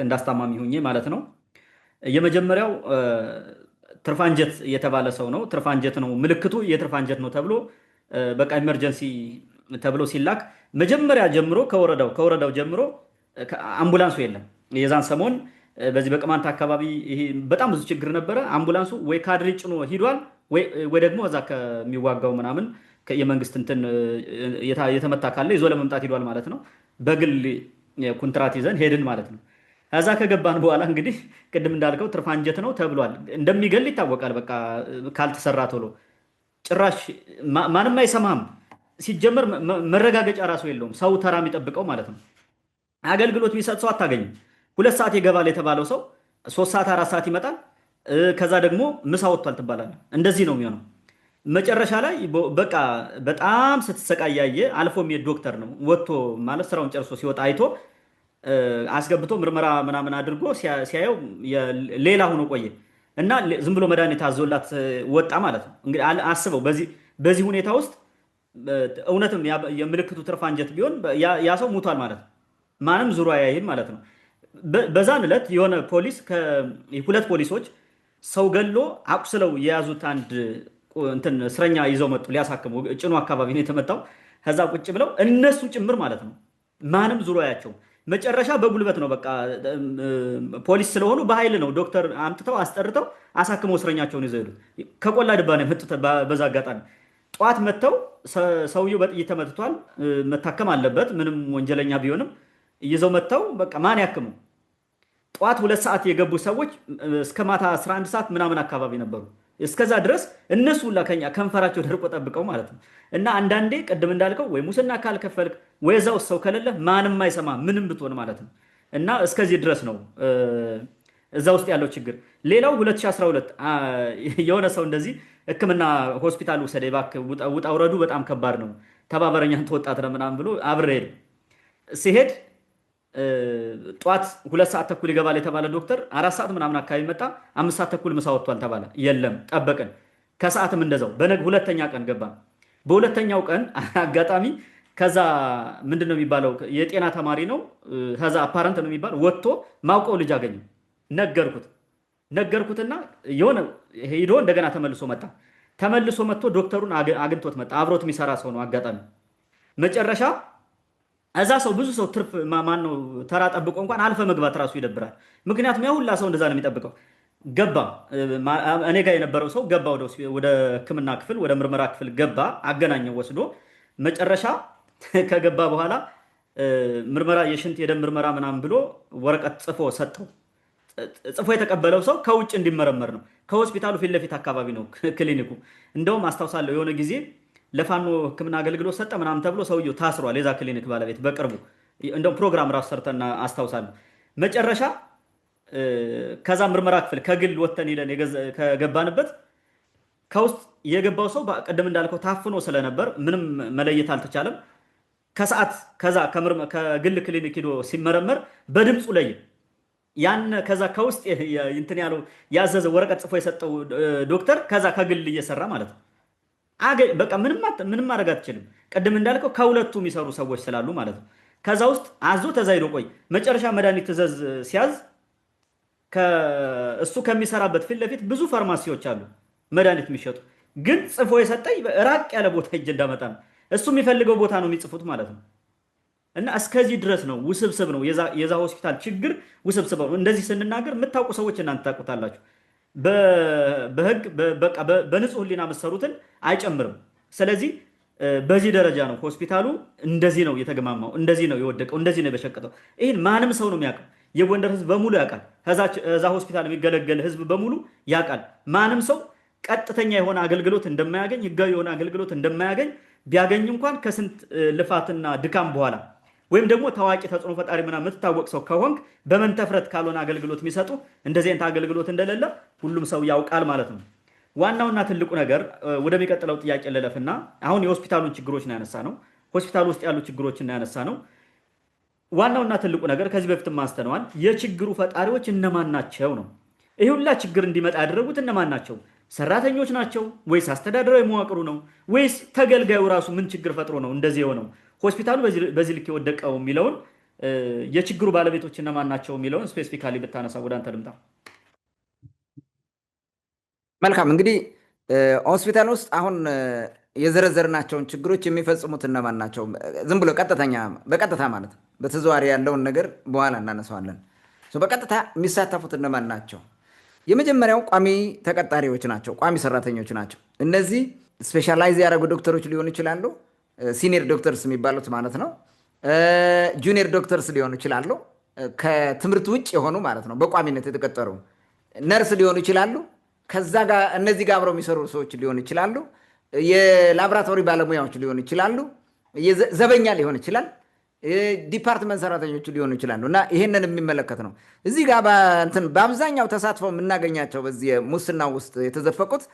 A: እንዳስታማሚ ሁኜ ማለት ነው። የመጀመሪያው ትርፋንጀት የተባለ ሰው ነው። ትርፋንጀት ነው ምልክቱ የትርፋንጀት ነው ተብሎ በቃ ኢመርጀንሲ ተብሎ ሲላክ መጀመሪያ ጀምሮ ከወረዳው ጀምሮ አምቡላንሱ የለም። የዛን ሰሞን በዚህ በቅማንት አካባቢ ይሄ በጣም ብዙ ችግር ነበረ። አምቡላንሱ ወይ ካድሬ ጭኖ ሂዷል ወይ ደግሞ እዛ ከሚዋጋው ምናምን የመንግስት እንትን የተመታ ካለ ይዞ ለመምጣት ሂዷል ማለት ነው። በግል ኮንትራት ይዘን ሄድን ማለት ነው። ከዛ ከገባን በኋላ እንግዲህ ቅድም እንዳልከው ትርፋንጀት ነው ተብሏል። እንደሚገል ይታወቃል። በቃ ካልተሰራ ቶሎ ጭራሽ ማንም አይሰማም። ሲጀመር መረጋገጫ ራሱ የለውም። ሰው ተራ የሚጠብቀው ማለት ነው። አገልግሎት የሚሰጥ ሰው አታገኝም። 2 ሰዓት ይገባል የተባለው ሰው 3 ሰዓት 4 ሰዓት ይመጣል። ከዛ ደግሞ ምሳ ወጥቷል ትባላለህ። እንደዚህ ነው የሚሆነው። መጨረሻ ላይ በቃ በጣም ስትሰቃያየ አልፎ የሚሄድ ዶክተር ነው ወጥቶ ማለት ስራውን ጨርሶ ሲወጣ አይቶ አስገብቶ ምርመራ ምናምን አድርጎ ሲያየው ሌላ ሆኖ ቆየ እና ዝም ብሎ መድኃኒት አዞላት ወጣ ማለት ነው። እንግዲህ አስበው በዚህ ሁኔታ ውስጥ እውነትም የምልክቱ ትርፍ አንጀት ቢሆን ያ ሰው ሙቷል ማለት ነው። ማንም ዙሮ አያይም ማለት ነው። በዛን ዕለት የሆነ ፖሊስ ሁለት ፖሊሶች ሰው ገሎ አቁስለው የያዙት አንድ እንትን እስረኛ ይዘው መጡ ሊያሳክሙ። ጭኑ አካባቢ ነው የተመታው። ከዛ ቁጭ ብለው እነሱ ጭምር ማለት ነው ማንም ዙሮ አያቸው። መጨረሻ በጉልበት ነው በቃ ፖሊስ ስለሆኑ በኃይል ነው ዶክተር አምጥተው አስጠርተው አሳክመው እስረኛቸውን ይዘው ሄዱት። ከቆላ ድባ ነው የመጡት። በዛ አጋጣሚ ጠዋት መጥተው ሰውየው በጥይት ተመትቷል፣ መታከም አለበት ምንም ወንጀለኛ ቢሆንም ይዘው መጥተው በቃ ማን ያክሙ። ጠዋት 2 ሰዓት የገቡ ሰዎች እስከ ማታ 11 ሰዓት ምናምን አካባቢ ነበሩ። እስከዛ ድረስ እነሱ ሁላ ከኛ ከንፈራቸው ደርቆ ጠብቀው ማለት ነው። እና አንዳንዴ ቅድም እንዳልከው ወይ ሙስና ካልከፈልክ ወይ እዛው ሰው ከሌለ ማንም አይሰማ ምንም ብትሆን ማለት ነው። እና እስከዚህ ድረስ ነው እዛ ውስጥ ያለው ችግር። ሌላው 2012 የሆነ ሰው እንደዚህ ሕክምና ሆስፒታል ውሰደኝ እባክህ ውጣ ውረዱ በጣም ከባድ ነው ተባበረኛ ተወጣት ነው ምናምን ብሎ አብሬ ሄድ ሲሄድ ጠዋት 2 ሰዓት ተኩል ይገባል የተባለ ዶክተር 4 ሰዓት ምናምን አካባቢ መጣ። 5 ሰዓት ተኩል ምሳ ወጥቷል ተባለ። የለም ጠበቅን። ከሰዓትም እንደዛው ሁለተኛ ቀን ገባን። በሁለተኛው ቀን አጋጣሚ ከዛ ምንድነው የሚባለው የጤና ተማሪ ነው ከዛ አፓረንት ነው የሚባል ወጥቶ ማውቀው ልጅ አገኘ። ነገርኩትና የሆነ ሄዶ እንደገና ተመልሶ መጥቶ ዶክተሩን አግኝቶት መጣ። አብሮት የሚሰራ ሰው ነው አጋጣሚ። መጨረሻ እዛ ሰው ብዙ ሰው ትርፍ ማን ነው ተራ ጠብቆ እንኳን አልፈ መግባት ራሱ ይደብራል። ምክንያቱም ያ ሁላ ሰው እንደዛ ነው የሚጠብቀው። ገባ እኔ ጋር የነበረው ሰው ገባ ወደ ሕክምና ክፍል ወደ ምርመራ ክፍል ገባ። አገናኘው ወስዶ መጨረሻ ከገባ በኋላ ምርመራ የሽንት የደም ምርመራ ምናምን ብሎ ወረቀት ጽፎ ሰጠው። ጽፎ የተቀበለው ሰው ከውጭ እንዲመረመር ነው። ከሆስፒታሉ ፊት ለፊት አካባቢ ነው ክሊኒኩ። እንደውም አስታውሳለሁ የሆነ ጊዜ ለፋኖ ሕክምና አገልግሎት ሰጠ ምናምን ተብሎ ሰውየው ታስሯል። የዛ ክሊኒክ ባለቤት በቅርቡ እንደውም ፕሮግራም ራሱ ሰርተና አስታውሳለሁ። መጨረሻ ከዛ ምርመራ ክፍል ከግል ወተን ሄደን ከገባንበት ከውስጥ የገባው ሰው ቅድም እንዳልከው ታፍኖ ስለነበር ምንም መለየት አልተቻለም። ከሰዓት ከዛ ከግል ክሊኒክ ሄዶ ሲመረመር በድምፁ ለየ። ያን ከዛ ከውስጥ እንትን ያለው ያዘዘ ወረቀት ጽፎ የሰጠው ዶክተር ከዛ ከግል እየሰራ ማለት ነው። በቃ ምንም ማድረግ አትችልም። ቅድም እንዳልከው ከሁለቱ የሚሰሩ ሰዎች ስላሉ ማለት ነው። ከዛ ውስጥ አዞ ተዛይዶ ቆይ መጨረሻ መድኃኒት ትእዛዝ ሲያዝ እሱ ከሚሰራበት ፊት ለፊት ብዙ ፋርማሲዎች አሉ መድኃኒት የሚሸጡ። ግን ጽፎ የሰጠኝ ራቅ ያለ ቦታ ሂጅ እንዳመጣ ነው። እሱ የሚፈልገው ቦታ ነው የሚጽፉት ማለት ነው። እና እስከዚህ ድረስ ነው። ውስብስብ ነው የዛ ሆስፒታል ችግር ውስብስብ ነው። እንደዚህ ስንናገር የምታውቁ ሰዎች እናንተ ታውቁታላችሁ። በህግ በቃ በንጹህ ህሊና መሰሩትን አይጨምርም። ስለዚህ በዚህ ደረጃ ነው ሆስፒታሉ እንደዚህ ነው የተገማማው፣ እንደዚህ ነው የወደቀው፣ እንደዚህ ነው የበሸቀጠው። ይህን ማንም ሰው ነው የሚያውቀው። የጎንደር ህዝብ በሙሉ ያውቃል። እዛ ሆስፒታል የሚገለገል ህዝብ በሙሉ ያውቃል። ማንም ሰው ቀጥተኛ የሆነ አገልግሎት እንደማያገኝ፣ ህጋዊ የሆነ አገልግሎት እንደማያገኝ፣ ቢያገኝ እንኳን ከስንት ልፋትና ድካም በኋላ ወይም ደግሞ ታዋቂ ተጽዕኖ ፈጣሪ ምናምን የምትታወቅ ሰው ከሆንክ በመንተፍረት ካልሆነ አገልግሎት የሚሰጡ እንደዚህ አይነት አገልግሎት እንደሌለ ሁሉም ሰው ያውቃል ማለት ነው። ዋናውና ትልቁ ነገር ወደሚቀጥለው ጥያቄ ልለፍና አሁን የሆስፒታሉን ችግሮች ነው ያነሳ ነው። ሆስፒታሉ ውስጥ ያሉ ችግሮችን ነው ያነሳ ነው። ዋናውና ትልቁ ነገር ከዚህ በፊትም አንስተነዋል። የችግሩ ፈጣሪዎች እነማን ናቸው ነው። ይህ ሁላ ችግር እንዲመጣ ያደረጉት እነማን ናቸው? ሰራተኞች ናቸው ወይስ አስተዳደራዊ መዋቅሩ ነው ወይስ ተገልጋዩ ራሱ ምን ችግር ፈጥሮ ነው እንደዚህ የሆነው? ሆስፒታሉ በዚህ ልክ የወደቀው የሚለውን የችግሩ ባለቤቶች እነማን ናቸው የሚለውን ስፔሲፊካሊ ብታነሳ ወደ አንተ ልምጣ።
B: መልካም እንግዲህ ሆስፒታል ውስጥ አሁን የዘረዘርናቸውን ችግሮች የሚፈጽሙት እነማን ናቸው? ዝም ብሎ በቀጥታ ማለት ነው። በተዘዋዋሪ ያለውን ነገር በኋላ እናነሳዋለን። በቀጥታ የሚሳተፉት እነማን ናቸው? የመጀመሪያው ቋሚ ተቀጣሪዎች ናቸው፣ ቋሚ ሰራተኞች ናቸው። እነዚህ ስፔሻላይዝ ያደረጉ ዶክተሮች ሊሆኑ ይችላሉ፣ ሲኒየር ዶክተርስ የሚባሉት ማለት ነው። ጁኒየር ዶክተርስ ሊሆኑ ይችላሉ፣ ከትምህርት ውጭ የሆኑ ማለት ነው፣ በቋሚነት የተቀጠሩ ነርስ ሊሆኑ ይችላሉ። ከዛ ጋር እነዚህ ጋር አብረው የሚሰሩ ሰዎች ሊሆኑ ይችላሉ። የላቦራቶሪ ባለሙያዎች ሊሆኑ ይችላሉ። ዘበኛ ሊሆን ይችላል። ዲፓርትመንት ሰራተኞቹ ሊሆኑ ይችላሉ። እና ይሄንን የሚመለከት ነው። እዚህ ጋር በአብዛኛው ተሳትፈው የምናገኛቸው በዚህ ሙስና ውስጥ የተዘፈቁት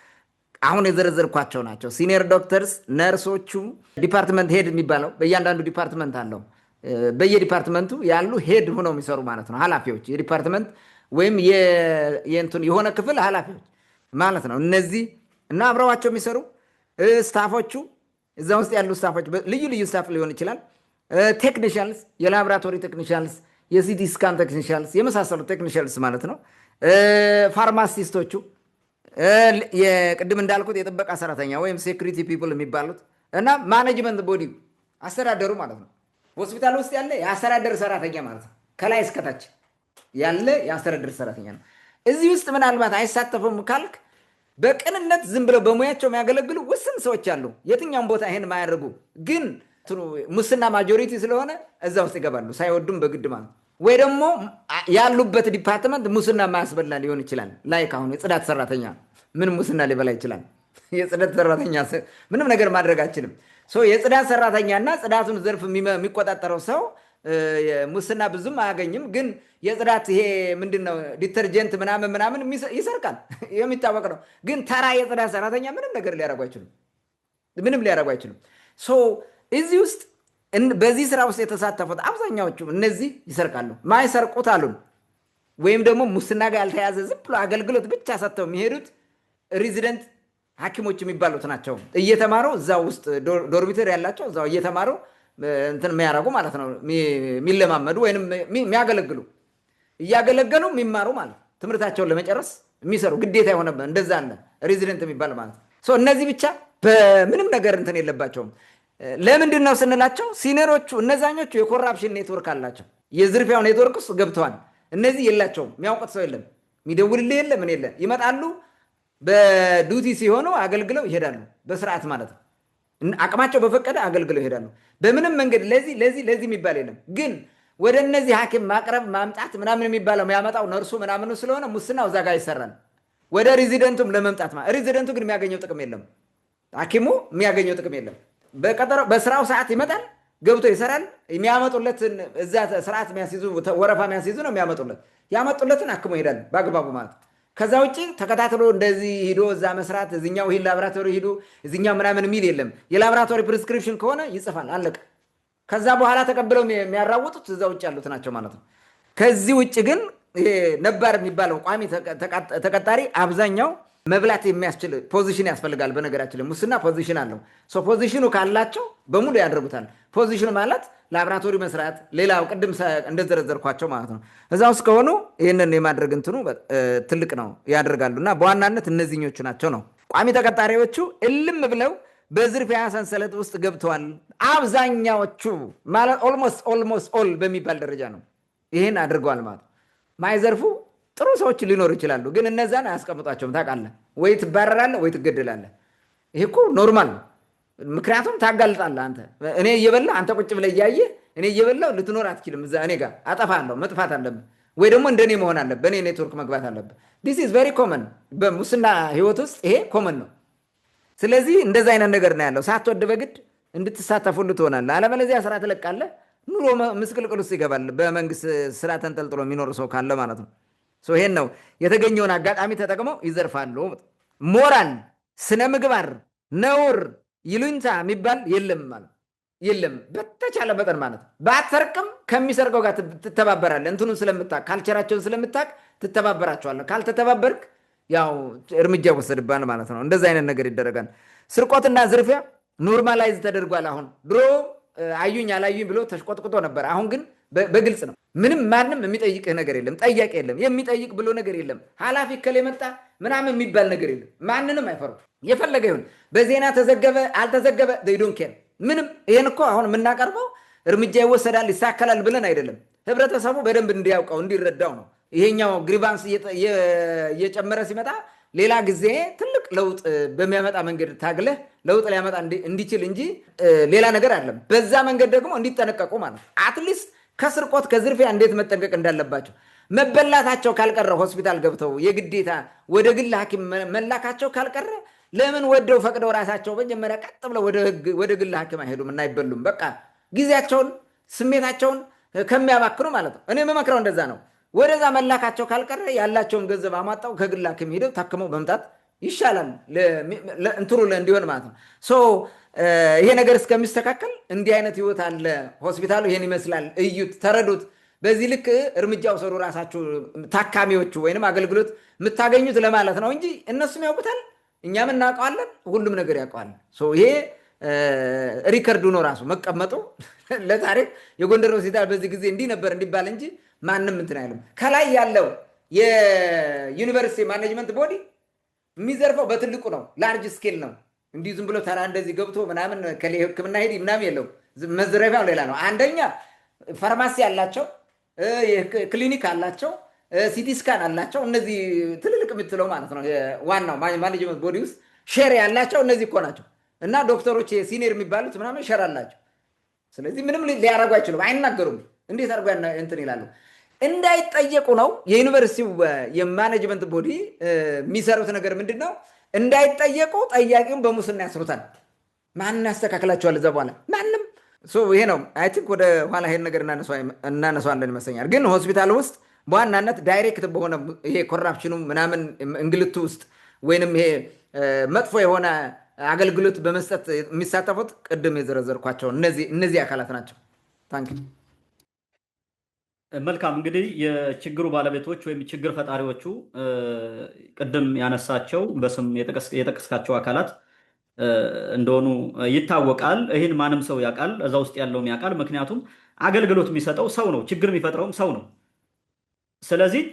B: አሁን የዘረዘርኳቸው ናቸው። ሲኒየር ዶክተርስ፣ ነርሶቹ፣ ዲፓርትመንት ሄድ የሚባለው በእያንዳንዱ ዲፓርትመንት አለው። በየዲፓርትመንቱ ያሉ ሄድ ሆነው የሚሰሩ ማለት ነው። ኃላፊዎች የዲፓርትመንት ወይም የሆነ ክፍል ኃላፊዎች ማለት ነው። እነዚህ እና አብረዋቸው የሚሰሩ ስታፎቹ፣ እዛ ውስጥ ያሉ ስታፎች ልዩ ልዩ ስታፍ ሊሆን ይችላል። ቴክኒሻልስ፣ የላቦራቶሪ ቴክኒሻልስ፣ የሲቲ ስካን ቴክኒሻልስ የመሳሰሉ ቴክኒሻልስ ማለት ነው። ፋርማሲስቶቹ፣ የቅድም እንዳልኩት የጥበቃ ሰራተኛ ወይም ሴኩሪቲ ፒፕል የሚባሉት እና ማኔጅመንት ቦዲ አስተዳደሩ ማለት ነው። ሆስፒታል ውስጥ ያለ የአስተዳደር ሰራተኛ ማለት ነው። ከላይ እስከታች ያለ የአስተዳደር ሰራተኛ ነው። እዚህ ውስጥ ምናልባት አይሳተፉም ካልክ በቅንነት ዝም ብለው በሙያቸው የሚያገለግሉ ውስን ሰዎች አሉ። የትኛውም ቦታ ይሄን ማያደርጉ ግን ሙስና ማጆሪቲ ስለሆነ እዛ ውስጥ ይገባሉ ሳይወዱም በግድ ማለት ነው። ወይ ደግሞ ያሉበት ዲፓርትመንት ሙስና ማያስበላ ሊሆን ይችላል። ላይክ አሁን የጽዳት ሰራተኛ ምን ሙስና ሊበላ ይችላል? የጽዳት ሰራተኛ ምንም ነገር ማድረግ አይችልም። የጽዳት ሰራተኛና ጽዳቱን ዘርፍ የሚቆጣጠረው ሰው ሙስና ብዙም አያገኝም። ግን የጽዳት ይሄ ምንድነው ዲተርጀንት ምናምን ይሰርቃል፣ የሚታወቅ ነው። ግን ተራ የጽዳት ሰራተኛ ምንም ነገር ሊያደርጉ አይችሉም። እዚህ ውስጥ በዚህ ስራ ውስጥ የተሳተፉት አብዛኛዎቹ እነዚህ ይሰርቃሉ። ማይሰርቁት አሉን ወይም ደግሞ ሙስና ጋር ያልተያዘ ዝም ብሎ አገልግሎት ብቻ ሰጥተው የሚሄዱት ሬዚደንት ሐኪሞች የሚባሉት ናቸው። እየተማሩ እዛ ውስጥ ዶርሚተሪ ያላቸው እዛው እየተማሩ እንትን የሚያደርጉ ማለት ነው። የሚለማመዱ ወይም የሚያገለግሉ እያገለገሉ የሚማሩ ማለት ትምህርታቸውን ለመጨረስ የሚሰሩ ግዴታ የሆነበት እንደዛ አለ ሬዚደንት የሚባል ማለት ነው። እነዚህ ብቻ በምንም ነገር እንትን የለባቸውም። ለምንድን ነው ስንላቸው ሲኒየሮቹ እነዛኞቹ የኮራፕሽን ኔትወርክ አላቸው። የዝርፊያው ኔትወርክ ውስጥ ገብተዋል። እነዚህ የላቸውም። የሚያውቁት ሰው የለም። የሚደውልልህ የለ ምን የለ። ይመጣሉ በዱቲ ሲሆኑ አገልግለው ይሄዳሉ። በስርዓት ማለት ነው። አቅማቸው በፈቀደ አገልግለው ይሄዳሉ። በምንም መንገድ ለዚህ የሚባል የለም። ግን ወደ እነዚህ ሐኪም ማቅረብ ማምጣት ምናምን የሚባለው የሚያመጣው ነርሱ ምናምኑ ስለሆነ ሙስናው እዛ ጋር ይሰራል። ወደ ሬዚደንቱም ለመምጣት ሬዚደንቱ ግን የሚያገኘው ጥቅም የለም። ሐኪሙ የሚያገኘው ጥቅም የለም። በስራው ሰዓት ይመጣል፣ ገብቶ ይሰራል። የሚያመጡለትን እዛ ስርዓት የሚያስይዙ ወረፋ የሚያስይዙ ነው የሚያመጡለት። ያመጡለትን አክሞ ይሄዳል በአግባቡ ማለት። ከዛ ውጭ ተከታትሎ እንደዚህ ሂዶ እዛ መስራት እዚኛው ይሄን ላቦራቶሪ ሂዶ እዚኛው ምናምን የሚል የለም። የላቦራቶሪ ፕሪስክሪፕሽን ከሆነ ይጽፋል፣ አለቀ። ከዛ በኋላ ተቀብለው የሚያራውጡት እዛ ውጭ ያሉት ናቸው ማለት ነው። ከዚህ ውጭ ግን ይሄ ነባር የሚባለው ቋሚ ተቀጣሪ አብዛኛው መብላት የሚያስችል ፖዚሽን ያስፈልጋል። በነገራችን ላይ ሙስና ፖዚሽን አለው። ፖዚሽኑ ካላቸው በሙሉ ያደርጉታል። ፖዚሽኑ ማለት ላቦራቶሪ መስራት፣ ሌላው ቅድም እንደዘረዘርኳቸው ማለት ነው። እዛ ውስጥ ከሆኑ ይህንን የማድረግ እንትኑ ትልቅ ነው ያደርጋሉ። እና በዋናነት እነዚህኞቹ ናቸው ነው። ቋሚ ተቀጣሪዎቹ እልም ብለው በዝርፊያ ሰንሰለት ውስጥ ገብተዋል። አብዛኛዎቹ ማለት ኦልሞስት ኦል በሚባል ደረጃ ነው ይህን አድርገዋል ማለት ነው። ማይዘርፉ ጥሩ ሰዎች ሊኖሩ ይችላሉ፣ ግን እነዛን አያስቀምጧቸውም። ታውቃለህ፣ ወይ ትባረራለህ ወይ ትገደላለህ። ይሄ እኮ ኖርማል ነው። ምክንያቱም ታጋልጣለህ። አንተ እኔ እየበላሁ አንተ ቁጭ ብለህ እያየህ እኔ እየበላሁ ልትኖር አትችልም። እዛ እኔ ጋር አጠፋለሁ። መጥፋት አለብህ ወይ ደግሞ እንደኔ መሆን አለብህ። በእኔ ኔትወርክ መግባት አለብህ። ዲስ ኢዝ ቬሪ ኮመን በሙስና ህይወት ውስጥ ይሄ ኮመን ነው። ስለዚህ እንደዛ አይነት ነገር ነው ያለው። ሳትወድ በግድ እንድትሳተፉ ትሆናለህ። አለበለዚያ ስራ ትለቃለህ። ኑሮ ምስቅልቅል ውስጥ ይገባል። በመንግስት ስራ ተንጠልጥሎ የሚኖር ሰው ካለ ማለት ነው። ይሄን ነው የተገኘውን አጋጣሚ ተጠቅመው ይዘርፋሉ። ሞራል፣ ስነ ምግባር፣ ነውር፣ ይሉኝታ የሚባል የለም ማለት የለም። በተቻለ መጠን ማለት ባትሰርቅም ከሚሰርቀው ጋር ትተባበራለህ። እንትኑን ስለምታውቅ ካልቸራቸውን ስለምታውቅ ትተባበራቸዋለህ። ካልተተባበርክ ያው እርምጃ ወሰድባል ማለት ነው። እንደዚህ አይነት ነገር ይደረጋል። ስርቆትና ዝርፊያ ኖርማላይዝ ተደርጓል። አሁን ድሮ አዩኝ አላዩኝ ብሎ ተሽቆጥቁጦ ነበር። አሁን ግን በግልጽ ነው። ምንም ማንም የሚጠይቅህ ነገር የለም። ጠያቂ የለም። የሚጠይቅ ብሎ ነገር የለም። ኃላፊ ከሌ መጣ ምናምን የሚባል ነገር የለም። ማንንም አይፈሩ። የፈለገ ይሁን በዜና ተዘገበ አልተዘገበ ዶንት ኬር ምንም። ይሄን እኮ አሁን የምናቀርበው እርምጃ ይወሰዳል ይሳከላል ብለን አይደለም። ህብረተሰቡ በደንብ እንዲያውቀው እንዲረዳው ነው። ይሄኛው ግሪቫንስ እየጨመረ ሲመጣ ሌላ ጊዜ ትልቅ ለውጥ በሚያመጣ መንገድ ታግለህ ለውጥ ሊያመጣ እንዲችል እንጂ ሌላ ነገር አይደለም። በዛ መንገድ ደግሞ እንዲጠነቀቁ ማለት አትሊስት ከስርቆት ከዝርፊያ እንዴት መጠንቀቅ እንዳለባቸው መበላታቸው ካልቀረ ሆስፒታል ገብተው የግዴታ ወደ ግል ሐኪም መላካቸው ካልቀረ ለምን ወደው ፈቅደው ራሳቸው መጀመሪያ ቀጥ ብለው ወደ ግል ሐኪም አይሄዱም እና አይበሉም? በቃ ጊዜያቸውን ስሜታቸውን ከሚያባክኑ ማለት ነው። እኔ የምመክረው እንደዛ ነው። ወደዛ መላካቸው ካልቀረ ያላቸውን ገንዘብ አሟጣው ከግል ሐኪም ሄደው ታክመው መምጣት ይሻላል እንትሩ እንዲሆን ማለት ነው። ይሄ ነገር እስከሚስተካከል እንዲህ አይነት ህይወት አለ፣ ሆስፒታሉ ይሄን ይመስላል፣ እዩት፣ ተረዱት፣ በዚህ ልክ እርምጃ ውሰዱ ራሳችሁ ታካሚዎቹ ወይንም አገልግሎት የምታገኙት ለማለት ነው እንጂ እነሱም ያውቁታል፣ እኛም እናውቀዋለን፣ ሁሉም ነገር ያውቀዋል። ይሄ ሪከርዱ ነው ራሱ መቀመጡ ለታሪክ የጎንደር ሆስፒታል በዚህ ጊዜ እንዲህ ነበር እንዲባል እንጂ ማንም እንትን አይልም። ከላይ ያለው የዩኒቨርሲቲ ማኔጅመንት ቦዲ የሚዘርፈው በትልቁ ነው፣ ላርጅ ስኬል ነው። እንዲህ ዝም ብሎ ተራ እንደዚህ ገብቶ ምናምን ሕክምና ሄድ ምናምን የለው። መዝረፊያው ሌላ ነው። አንደኛ ፋርማሲ አላቸው፣ ክሊኒክ አላቸው፣ ሲቲ ስካን አላቸው። እነዚህ ትልልቅ የምትለው ማለት ነው ዋናው ማኔጅመንት ቦዲ ውስጥ ሼር ያላቸው እነዚህ እኮ ናቸው። እና ዶክተሮች ሲኒየር የሚባሉት ምናምን ሼር አላቸው። ስለዚህ ምንም ሊያደርጉ አይችሉም፣ አይናገሩም። እንዴት አድርጎ እንትን ይላሉ? እንዳይጠየቁ ነው የዩኒቨርሲቲው የማኔጅመንት ቦዲ የሚሰሩት ነገር ምንድን ነው? እንዳይጠየቁ ጠያቂውን በሙስና ያስሩታል። ማንን ያስተካክላቸዋል? እዛ በኋላ ማንም። ይሄ ነው አይ ቲንክ ወደ ኋላ ይሄን ነገር እናነሳዋለን ይመስለኛል። ግን ሆስፒታል ውስጥ በዋናነት ዳይሬክት በሆነ ይሄ ኮራፕሽኑ ምናምን እንግልቱ ውስጥ ወይንም ይሄ መጥፎ የሆነ አገልግሎት በመስጠት የሚሳተፉት ቅድም የዘረዘርኳቸው እነዚህ አካላት ናቸው። ታንክ
A: መልካም። እንግዲህ የችግሩ ባለቤቶች ወይም ችግር ፈጣሪዎቹ ቅድም ያነሳቸው በስም የጠቀስካቸው አካላት እንደሆኑ ይታወቃል። ይህን ማንም ሰው ያውቃል፣ እዛ ውስጥ ያለውም ያውቃል። ምክንያቱም አገልግሎት የሚሰጠው ሰው ነው፣ ችግር የሚፈጥረውም ሰው ነው። ስለዚህ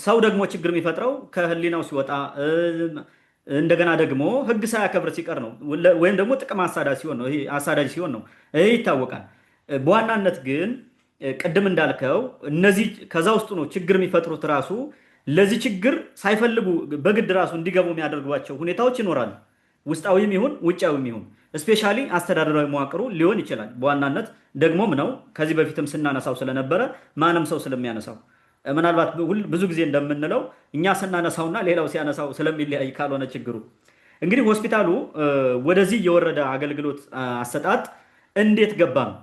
A: ሰው ደግሞ ችግር የሚፈጥረው ከህሊናው ሲወጣ እንደገና ደግሞ ህግ ሳያከብር ሲቀር ነው፣ ወይም ደግሞ ጥቅም አሳዳጅ ሲሆን ነው። ይህ ይታወቃል። በዋናነት ግን ቅድም እንዳልከው እነዚህ ከዛ ውስጡ ነው ችግር የሚፈጥሩት። ራሱ ለዚህ ችግር ሳይፈልጉ በግድ ራሱ እንዲገቡ የሚያደርጓቸው ሁኔታዎች ይኖራሉ። ውስጣዊም ይሁን ውጫዊም ይሁን እስፔሻሊ አስተዳደራዊ መዋቅሩ ሊሆን ይችላል። በዋናነት ደግሞም ነው ከዚህ በፊትም ስናነሳው ስለነበረ ማንም ሰው ስለሚያነሳው ምናልባት ብዙ ጊዜ እንደምንለው እኛ ስናነሳውና ሌላው ሲያነሳው ስለሚለያይ ካልሆነ ችግሩ እንግዲህ ሆስፒታሉ ወደዚህ የወረደ አገልግሎት አሰጣጥ እንዴት ገባ ነው?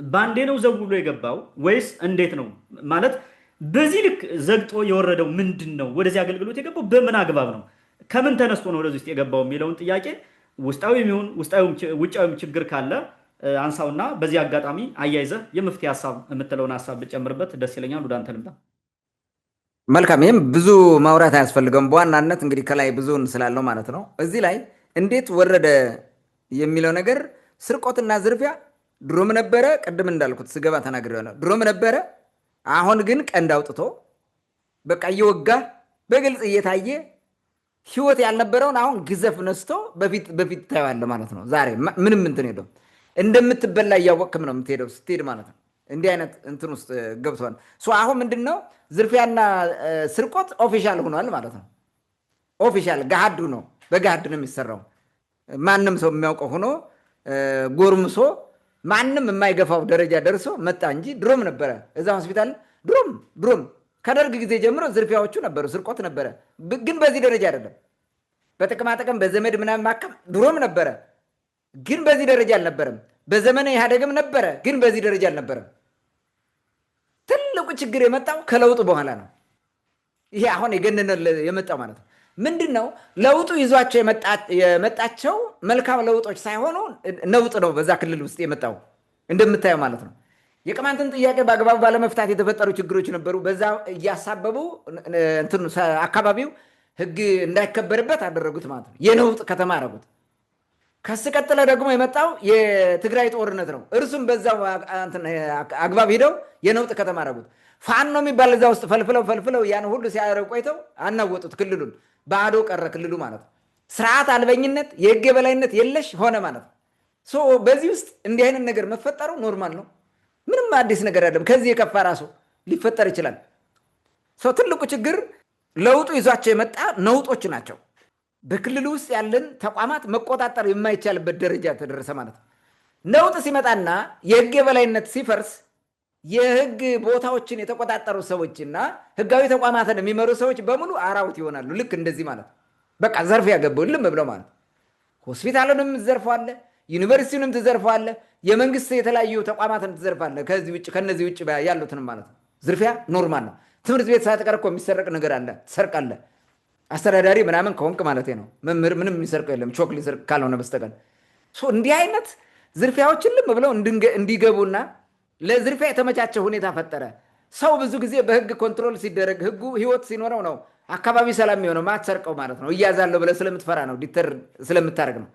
A: ባንዴ ነው ዘው ብሎ የገባው ወይስ እንዴት ነው? ማለት በዚህ ልክ ዘግጦ የወረደው ምንድን ነው? ወደዚህ አገልግሎት የገባው በምን አግባብ ነው? ከምን ተነስቶ ነው ወደዚህ ውስጥ የገባው የሚለውን ጥያቄ ውስጣዊም ይሁን ውጫዊም ችግር ካለ አንሳውና በዚህ አጋጣሚ አያይዘህ የመፍትሄ ሀሳብ የምትለውን ሀሳብ ብጨምርበት ደስ ይለኛል። ወደ አንተ ልምጣ።
B: መልካም። ይህም ብዙ ማውራት አያስፈልገውም። በዋናነት እንግዲህ ከላይ ብዙን ስላለው ማለት ነው። እዚህ ላይ እንዴት ወረደ የሚለው ነገር ስርቆትና ዝርፊያ ድሮም ነበረ። ቅድም እንዳልኩት ስገባ ተናግሬያለሁ። ድሮም ነበረ። አሁን ግን ቀንድ አውጥቶ በቃ እየወጋ በግልጽ እየታየ ህይወት ያልነበረውን አሁን ግዘፍ ነስቶ በፊት ታየዋለህ ማለት ነው። ዛሬ ምንም እንትን ሄደው እንደምትበላ እያወቅም ነው የምትሄደው ስትሄድ ማለት ነው። እንዲህ አይነት እንትን ውስጥ ገብቷል። አሁን ምንድን ነው ዝርፊያና ስርቆት ኦፊሻል ሆኗል ማለት ነው። ኦፊሻል ገሃዱ ነው፣ በገሃድ ነው የሚሰራው። ማንም ሰው የሚያውቀው ሆኖ ጎርምሶ ማንም የማይገፋው ደረጃ ደርሶ መጣ እንጂ ድሮም ነበረ እዛ ሆስፒታል። ድሮም ከደርግ ጊዜ ጀምሮ ዝርፊያዎቹ ነበሩ፣ ስርቆት ነበረ። ግን በዚህ ደረጃ አይደለም። በጥቅማጥቅም በዘመድ ምናምን ማከም ድሮም ነበረ፣ ግን በዚህ ደረጃ አልነበረም። በዘመነ ኢህአዴግም ነበረ፣ ግን በዚህ ደረጃ አልነበረም። ትልቁ ችግር የመጣው ከለውጡ በኋላ ነው። ይሄ አሁን የገነነ የመጣው ማለት ነው። ምንድን ነው ለውጡ ይዟቸው የመጣቸው መልካም ለውጦች ሳይሆኑ ነውጥ ነው በዛ ክልል ውስጥ የመጣው እንደምታየው ማለት ነው። የቅማንትን ጥያቄ በአግባቡ ባለመፍታት የተፈጠሩ ችግሮች ነበሩ። በዛ እያሳበቡ አካባቢው ህግ እንዳይከበርበት አደረጉት ማለት ነው። የነውጥ ከተማ አደረጉት። ከስቀጥለ ደግሞ የመጣው የትግራይ ጦርነት ነው። እርሱም በዛው አግባብ ሂደው የነውጥ ከተማ አደረጉት። ፋኖ የሚባል እዛ ውስጥ ፈልፍለው ያን ሁሉ ሲያደርጉ ቆይተው አናወጡት። ክልሉን ባዶ ቀረ ክልሉ ማለት ነው። ስርዓት አልበኝነት፣ የህግ የበላይነት የለሽ ሆነ ማለት ነው። በዚህ ውስጥ እንዲህ አይነት ነገር መፈጠሩ ኖርማል ነው። ምንም አዲስ ነገር አይደለም። ከዚህ የከፋ ራሱ ሊፈጠር ይችላል። ትልቁ ችግር ለውጡ ይዟቸው የመጣ ነውጦች ናቸው። በክልሉ ውስጥ ያለን ተቋማት መቆጣጠር የማይቻልበት ደረጃ ተደረሰ ማለት ነው። ነውጥ ሲመጣና የህግ የበላይነት ሲፈርስ የህግ ቦታዎችን የተቆጣጠሩ ሰዎችና ህጋዊ ተቋማትን የሚመሩ ሰዎች በሙሉ አራዊት ይሆናሉ። ልክ እንደዚህ ማለት ነው። በቃ ዘርፍ ያገባው ልም ብለው ማለት ሆስፒታሉንም ዘርፈዋለ፣ ዩኒቨርሲቲውንም ትዘርፈዋለህ፣ የመንግስት የተለያዩ ተቋማትን ትዘርፋለህ። ከነዚህ ውጭ ያሉትንም ማለት ነው። ዝርፊያ ኖርማል ነው። ትምህርት ቤት ሳትቀር እኮ የሚሰረቅ ነገር አለ፣ ትሰርቃለህ። አስተዳዳሪ ምናምን ከሆንክ ማለት ነው። መምህር ምንም የሚሰርቀው የለም ቾክ ሊሰርቅ ካልሆነ በስተቀር። እንዲህ አይነት ዝርፊያዎችን ልም ብለው እንዲገቡና ለዝርፊያ የተመቻቸ ሁኔታ ፈጠረ። ሰው ብዙ ጊዜ በህግ ኮንትሮል ሲደረግ ህጉ ህይወት ሲኖረው ነው አካባቢ ሰላም የሚሆነው። ማትሰርቀው ማለት ነው። እያዛለሁ ብለህ ስለምትፈራ ነው፣ ዲተር ስለምታደርግ ነው።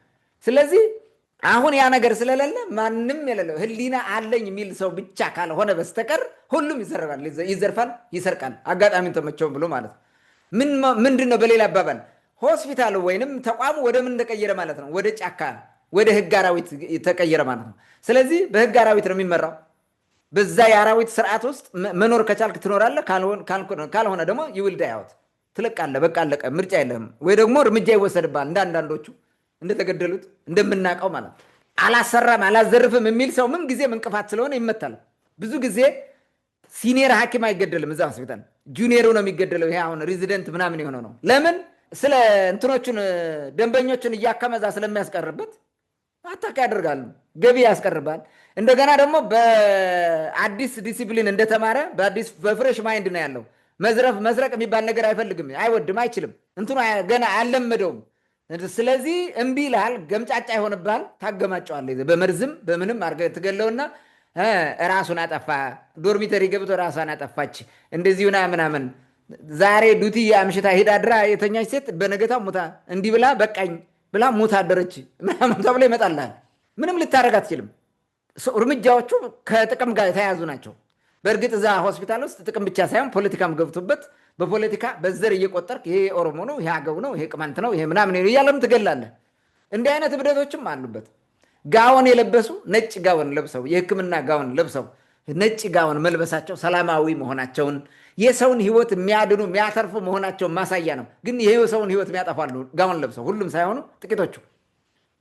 B: ስለዚህ አሁን ያ ነገር ስለሌለ ማንም የሌለው ህሊና አለኝ የሚል ሰው ብቻ ካልሆነ በስተቀር ሁሉም ይዘርፋል፣ ይሰርቃል። አጋጣሚን ተመቸውም ብሎ ማለት ነው። ምንድን ነው በሌላ አባባል ሆስፒታሉ ወይንም ተቋሙ ወደ ምን ተቀየረ ማለት ነው? ወደ ጫካ፣ ወደ ህግ አራዊት ተቀየረ ማለት ነው። ስለዚህ በህግ አራዊት ነው የሚመራው። በዛ የአራዊት ስርዓት ውስጥ መኖር ከቻልክ ትኖራለህ፣ ካልሆነ ደግሞ ይውልዳ ያወት ትለቃለህ። በቃ አለቀ። ምርጫ የለህም። ወይ ደግሞ እርምጃ ይወሰድብሃል። አንዳንዶቹ እንደተገደሉት እንደምናውቀው ማለት ነው። አላሰራም አላዘርፍም የሚል ሰው ምን ጊዜም እንቅፋት ስለሆነ ይመታል። ብዙ ጊዜ ሲኒየር ሐኪም አይገደልም እዛ ሆስፒታል፣ ጁኒየሩ ነው የሚገደለው። ይሄ አሁን ሬዚደንት ምናምን የሆነው ነው። ለምን? ስለ እንትኖቹን ደንበኞችን እያከመዛ ስለሚያስቀርበት አታካ ያደርጋሉ፣ ገቢ ያስቀርባል። እንደገና ደግሞ በአዲስ ዲሲፕሊን እንደተማረ በፍሬሽ ማይንድ ነው ያለው። መስረቅ የሚባል ነገር አይፈልግም፣ አይወድም፣ አይችልም። እንትኑ ገና አልለመደውም። ስለዚህ እምቢ ይልሃል፣ ገምጫጫ ይሆንብሃል፣ ታገማጨዋለህ። በመርዝም በምንም አድርገህ ትገለውና ራሱን አጠፋ፣ ዶርሚተሪ ገብቶ ራሷን አጠፋች፣ እንደዚሁና ምናምን። ዛሬ ዱቲ አምሽታ ሄዳ ድራ የተኛች ሴት በነገታው ሙታ እንዲህ ብላ በቃኝ ብላ ሙታ አደረች ምናምን ተብሎ ይመጣልሃል። ምንም ልታደርግ አትችልም። እርምጃዎቹ ከጥቅም ጋር የተያያዙ ናቸው። በእርግጥ እዛ ሆስፒታል ውስጥ ጥቅም ብቻ ሳይሆን ፖለቲካም ገብቶበት በፖለቲካ በዘር እየቆጠርክ ይሄ ኦሮሞ ነው፣ ይሄ አገው ነው፣ ይሄ ቅማንት ነው፣ ይሄ ምናምን እያለም ትገላለህ። እንዲህ አይነት እብደቶችም አሉበት። ጋውን የለበሱ ነጭ ጋውን ለብሰው የሕክምና ጋውን ለብሰው ነጭ ጋውን መልበሳቸው ሰላማዊ መሆናቸውን የሰውን ሕይወት የሚያድኑ የሚያተርፉ መሆናቸውን ማሳያ ነው። ግን ይሄ ሰውን ሕይወት የሚያጠፋሉ ጋውን ለብሰው፣ ሁሉም ሳይሆኑ ጥቂቶቹ።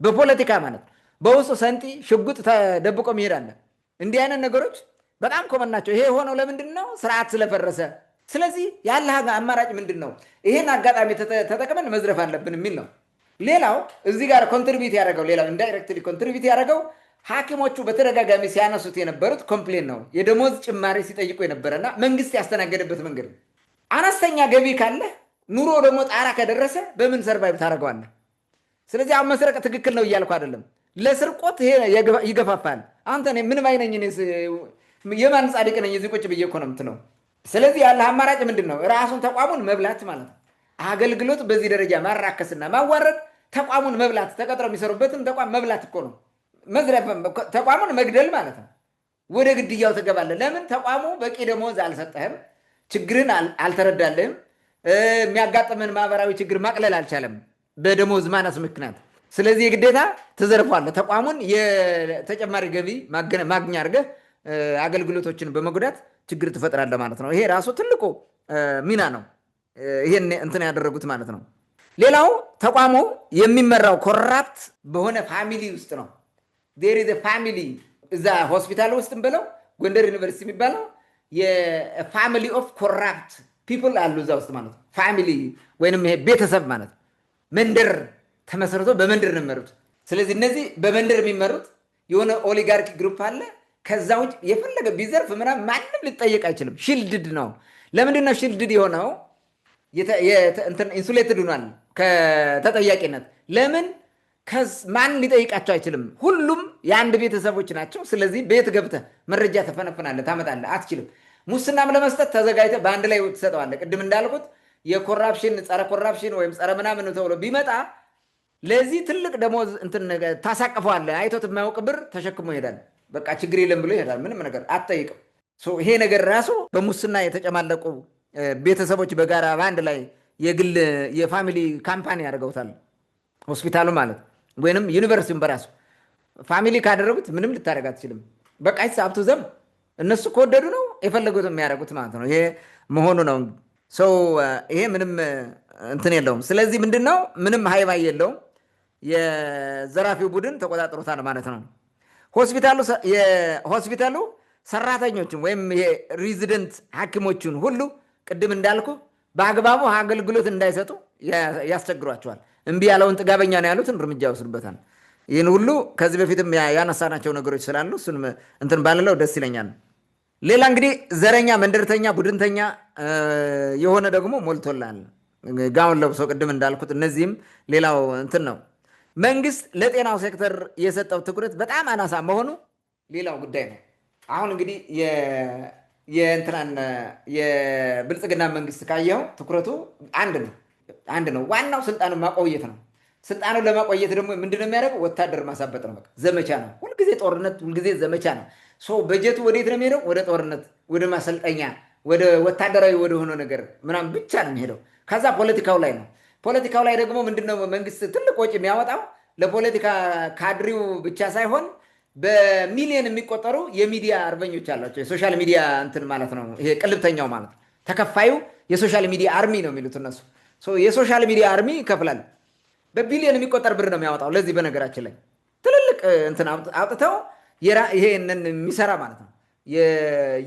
B: በፖለቲካ ማለት በውስጡ ሰንጢ ሽጉጥ ተደብቆ መሄድ አለ። እንዲህ አይነት ነገሮች በጣም ኮመን ናቸው። ይሄ የሆነው ለምንድን ነው? ስርዓት ስለፈረሰ። ስለዚህ ያለ አማራጭ ምንድን ነው? ይሄን አጋጣሚ ተጠቅመን መዝረፍ አለብን የሚል ነው። ሌላው እዚህ ጋር ኮንትሪቢዩት ያደረገው ሌላው ኢንዳይሬክትሊ ኮንትሪቢዩት ያደረገው ሐኪሞቹ በተደጋጋሚ ሲያነሱት የነበሩት ኮምፕሌን ነው። የደሞዝ ጭማሪ ሲጠይቁ የነበረና መንግስት ያስተናገደበት መንገድ ነው። አነስተኛ ገቢ ካለህ ኑሮ ደግሞ ጣራ ከደረሰ በምን ሰርቫይቭ ታደርገዋለህ? ስለዚህ አሁን መስረቅ ትክክል ነው እያልኩ አይደለም። ለስርቆት ይሄ ይገፋፋል። አንተ ምንም አይነኝ የማን ጻድቅ ነኝ እዚህ ቁጭ ብዬ እኮ ነው የምትለው። ስለዚህ ያለ አማራጭ ምንድን ነው? ራሱን ተቋሙን መብላት ማለት ነው። አገልግሎት በዚህ ደረጃ ማራከስና ማዋረድ፣ ተቋሙን መብላት፣ ተቀጥረው የሚሰሩበትን ተቋም መብላት እኮ ነው። መዝረፍ፣ ተቋሙን መግደል ማለት ነው። ወደ ግድያው ትገባለህ። ለምን? ተቋሙ በቂ ደሞዝ አልሰጠህም፣ ችግርን አልተረዳልህም፣ የሚያጋጥምን ማህበራዊ ችግር ማቅለል አልቻለም በደሞዝ ማነስ ምክንያት። ስለዚህ የግዴታ ትዘርፏለህ። ተቋሙን የተጨማሪ ገቢ ማግኛ አድርገህ አገልግሎቶችን በመጉዳት ችግር ትፈጥራለህ ማለት ነው። ይሄ ራሱ ትልቁ ሚና ነው። ይሄን እንትን ያደረጉት ማለት ነው። ሌላው ተቋሙ የሚመራው ኮራፕት በሆነ ፋሚሊ ውስጥ ነው። ዴር ኢዝ ፋሚሊ እዛ ሆስፒታል ውስጥም ብለው ጎንደር ዩኒቨርሲቲ የሚባለው የፋሚሊ ኦፍ ኮራፕት ፒፕል አሉ እዛ ውስጥ ማለት ነው። ፋሚሊ ወይንም ይሄ ቤተሰብ ማለት መንደር ተመስርቶ በመንደር ነው የሚመሩት። ስለዚህ እነዚህ በመንደር የሚመሩት የሆነ ኦሊጋርኪ ግሩፕ አለ። ከዛ ውጭ የፈለገ ቢዘርፍ ምናምን ማንም ሊጠየቅ አይችልም። ሺልድድ ነው። ለምንድን ነው ሺልድድ የሆነው? ኢንሱሌትድ ሆኗል ከተጠያቂነት። ለምን? ማን ሊጠይቃቸው አይችልም። ሁሉም የአንድ ቤተሰቦች ናቸው። ስለዚህ ቤት ገብተህ መረጃ ተፈነፍናለህ፣ ታመጣለህ፣ አትችልም። ሙስናም ለመስጠት ተዘጋጅተህ በአንድ ላይ ትሰጠዋለህ። ቅድም እንዳልኩት የኮራፕሽን ጸረ ኮራፕሽን ወይም ጸረ ምናምን ተብሎ ቢመጣ ለዚህ ትልቅ ደሞዝ ታሳቅፈዋለህ። አይቶት የማያውቅ ብር ተሸክሞ ይሄዳል። በቃ ችግር የለም ብሎ ይሄዳል። ምንም ነገር አትጠይቅም። ይሄ ነገር ራሱ በሙስና የተጨማለቁ ቤተሰቦች በጋራ በአንድ ላይ የግል የፋሚሊ ካምፓኒ ያደርገውታል ሆስፒታሉ ማለት ወይንም ዩኒቨርሲቲውን በራሱ ፋሚሊ ካደረጉት ምንም ልታደርግ አትችልም። በቃ ሀብቱ ዘም እነሱ ከወደዱ ነው የፈለጉት የሚያደርጉት ማለት ነው። ይሄ መሆኑ ነው። ይሄ ምንም እንትን የለውም። ስለዚህ ምንድን ነው? ምንም ሃይባይ የለውም። የዘራፊው ቡድን ተቆጣጥሮታል ማለት ነው። ሆስፒታሉ ሰራተኞችን ወይም የሬዚደንት ሐኪሞችን ሁሉ ቅድም እንዳልኩ በአግባቡ አገልግሎት እንዳይሰጡ ያስቸግሯቸዋል። እምቢ ያለውን ጥጋበኛ ነው ያሉትን እርምጃ ይወስዱበታል። ይህን ሁሉ ከዚህ በፊትም ያነሳናቸው ነገሮች ስላሉ እሱን እንትን ባልለው ደስ ይለኛል። ሌላ እንግዲህ ዘረኛ፣ መንደርተኛ፣ ቡድንተኛ የሆነ ደግሞ ሞልቶላል ጋውን ለብሶ ቅድም እንዳልኩት። እነዚህም ሌላው እንትን ነው። መንግስት ለጤናው ሴክተር የሰጠው ትኩረት በጣም አናሳ መሆኑ ሌላው ጉዳይ ነው። አሁን እንግዲህ የእንትናን የብልጽግና መንግስት ካየው ትኩረቱ አንድ ነው። ዋናው ስልጣኑን ማቆየት ነው። ስልጣኑን ለማቆየት ደግሞ ምንድነው የሚያደርገው? ወታደር ማሳበጥ ነው። በቃ ዘመቻ ነው። ሁልጊዜ ጦርነት፣ ሁልጊዜ ዘመቻ ነው። በጀቱ ወዴት ነው የሚሄደው? ወደ ጦርነት፣ ወደ ማሰልጠኛ፣ ወደ ወታደራዊ ወደሆነ ነገር ምናምን ብቻ ነው የሚሄደው። ከዛ ፖለቲካው ላይ ነው። ፖለቲካው ላይ ደግሞ ምንድነው መንግስት ትልቅ ወጪ የሚያወጣው? ለፖለቲካ ካድሪው ብቻ ሳይሆን በሚሊዮን የሚቆጠሩ የሚዲያ አርበኞች አላቸው። የሶሻል ሚዲያ እንትን ማለት ነው። ይሄ ቅልብተኛው ማለት ነው። ተከፋዩ የሶሻል ሚዲያ አርሚ ነው የሚሉት እነሱ። የሶሻል ሚዲያ አርሚ ይከፍላል። በቢሊዮን የሚቆጠር ብር ነው የሚያወጣው ለዚህ። በነገራችን ላይ ትልልቅ እንትን አውጥተው ይሄንን የሚሰራ ማለት ነው።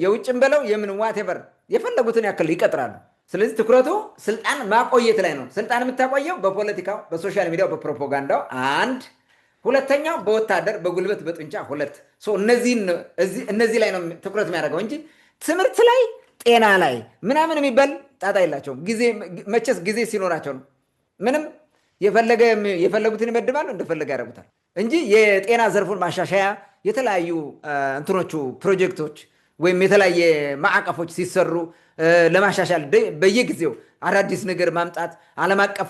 B: የውጭም በለው የምን ዋቴቨር የፈለጉትን ያክል ይቀጥራሉ። ስለዚህ ትኩረቱ ስልጣን ማቆየት ላይ ነው። ስልጣን የምታቆየው በፖለቲካው፣ በሶሻል ሚዲያው፣ በፕሮፓጋንዳው አንድ፣ ሁለተኛው በወታደር በጉልበት በጡንቻ ሁለት። እነዚህ ላይ ነው ትኩረት የሚያደርገው እንጂ ትምህርት ላይ ጤና ላይ ምናምን የሚባል ጣጣ የላቸውም። መቼስ ጊዜ ሲኖራቸው ነው። ምንም የፈለጉትን ይመድባሉ፣ እንደፈለገ ያደርጉታል እንጂ የጤና ዘርፉን ማሻሻያ የተለያዩ እንትኖቹ ፕሮጀክቶች ወይም የተለያየ ማዕቀፎች ሲሰሩ ለማሻሻል በየጊዜው አዳዲስ ነገር ማምጣት፣ ዓለም አቀፍ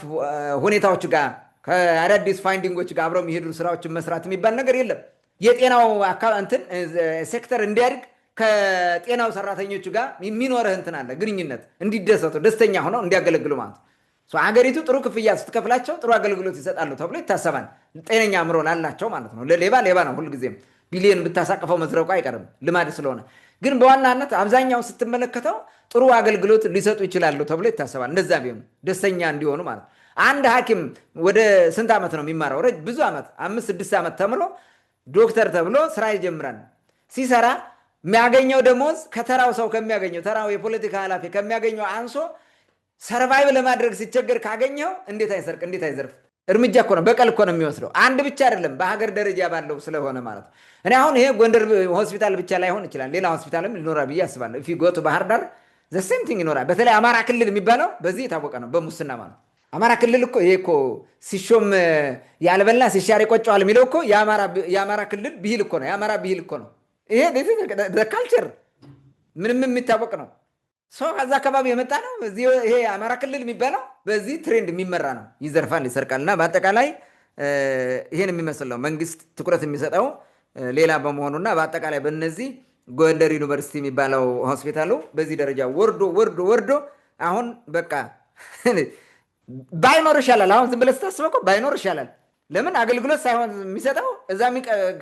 B: ሁኔታዎች ጋር ከአዳዲስ ፋይንዲንጎች ጋር አብረው የሚሄዱ ስራዎችን መስራት የሚባል ነገር የለም። የጤናው እንትን ሴክተር እንዲያድግ ከጤናው ሰራተኞች ጋር የሚኖርህ እንትን አለ ግንኙነት፣ እንዲደሰቱ ደስተኛ ሆነው እንዲያገለግሉ ማለት ነው። ሀገሪቱ ጥሩ ክፍያ ስትከፍላቸው ጥሩ አገልግሎት ይሰጣሉ ተብሎ ይታሰባል። ጤነኛ አእምሮ ላላቸው ማለት ነው። ሌባ ነው ሁልጊዜም ቢሊዮን ብታሳቅፈው መዝረቁ አይቀርም ልማድ ስለሆነ። ግን በዋናነት አብዛኛው ስትመለከተው ጥሩ አገልግሎት ሊሰጡ ይችላሉ ተብሎ ይታሰባል። እንደዛ ቢሆኑ ደስተኛ እንዲሆኑ ማለት ነው። አንድ ሐኪም ወደ ስንት ዓመት ነው የሚማረው? ብዙ ዓመት 5-6 ዓመት ተምሮ ዶክተር ተብሎ ስራ ይጀምራል። ሲሰራ የሚያገኘው ደሞዝ ከተራው ሰው ከሚያገኘው ተራው የፖለቲካ ኃላፊ ከሚያገኘው አንሶ ሰርቫይቭ ለማድረግ ሲቸገር ካገኘው እንዴት አይሰርቅ? እንዴት አይዘርፍ? እርምጃ እኮ ነው፣ በቀል እኮ ነው የሚወስደው። አንድ ብቻ አይደለም፣ በሀገር ደረጃ ባለው ስለሆነ ማለት ነው። እኔ አሁን ይሄ ጎንደር ሆስፒታል ብቻ ላይሆን ይችላል፣ ሌላ ሆስፒታልም ሊኖራ ብዬ አስባለሁ። ፊጎቱ ባህር ዳር ዘሴም ቲንግ ይኖራል። በተለይ አማራ ክልል የሚባለው በዚህ የታወቀ ነው፣ በሙስና ማለት ነው። አማራ ክልል እኮ ይሄ እኮ ሲሾም ያልበላ ሲሻር ይቆጨዋል የሚለው እኮ የአማራ ክልል ብሂል እኮ ነው፣ የአማራ ብሂል እኮ ነው። ይሄ ካልቸር ምንም የሚታወቅ ነው። ሰው ከዛ አካባቢ የመጣ ነው። ይሄ አማራ ክልል የሚባለው በዚህ ትሬንድ የሚመራ ነው። ይዘርፋል፣ ይሰርቃል። እና በአጠቃላይ ይሄን የሚመስል ነው መንግስት ትኩረት የሚሰጠው ሌላ በመሆኑና በአጠቃላይ በእነዚህ ጎንደር ዩኒቨርሲቲ የሚባለው ሆስፒታሉ በዚህ ደረጃ ወርዶ አሁን በቃ ባይኖር ይሻላል። አሁን ዝም ብለህ ስታስበው እኮ ባይኖር ይሻላል። ለምን አገልግሎት ሳይሆን የሚሰጠው እዛ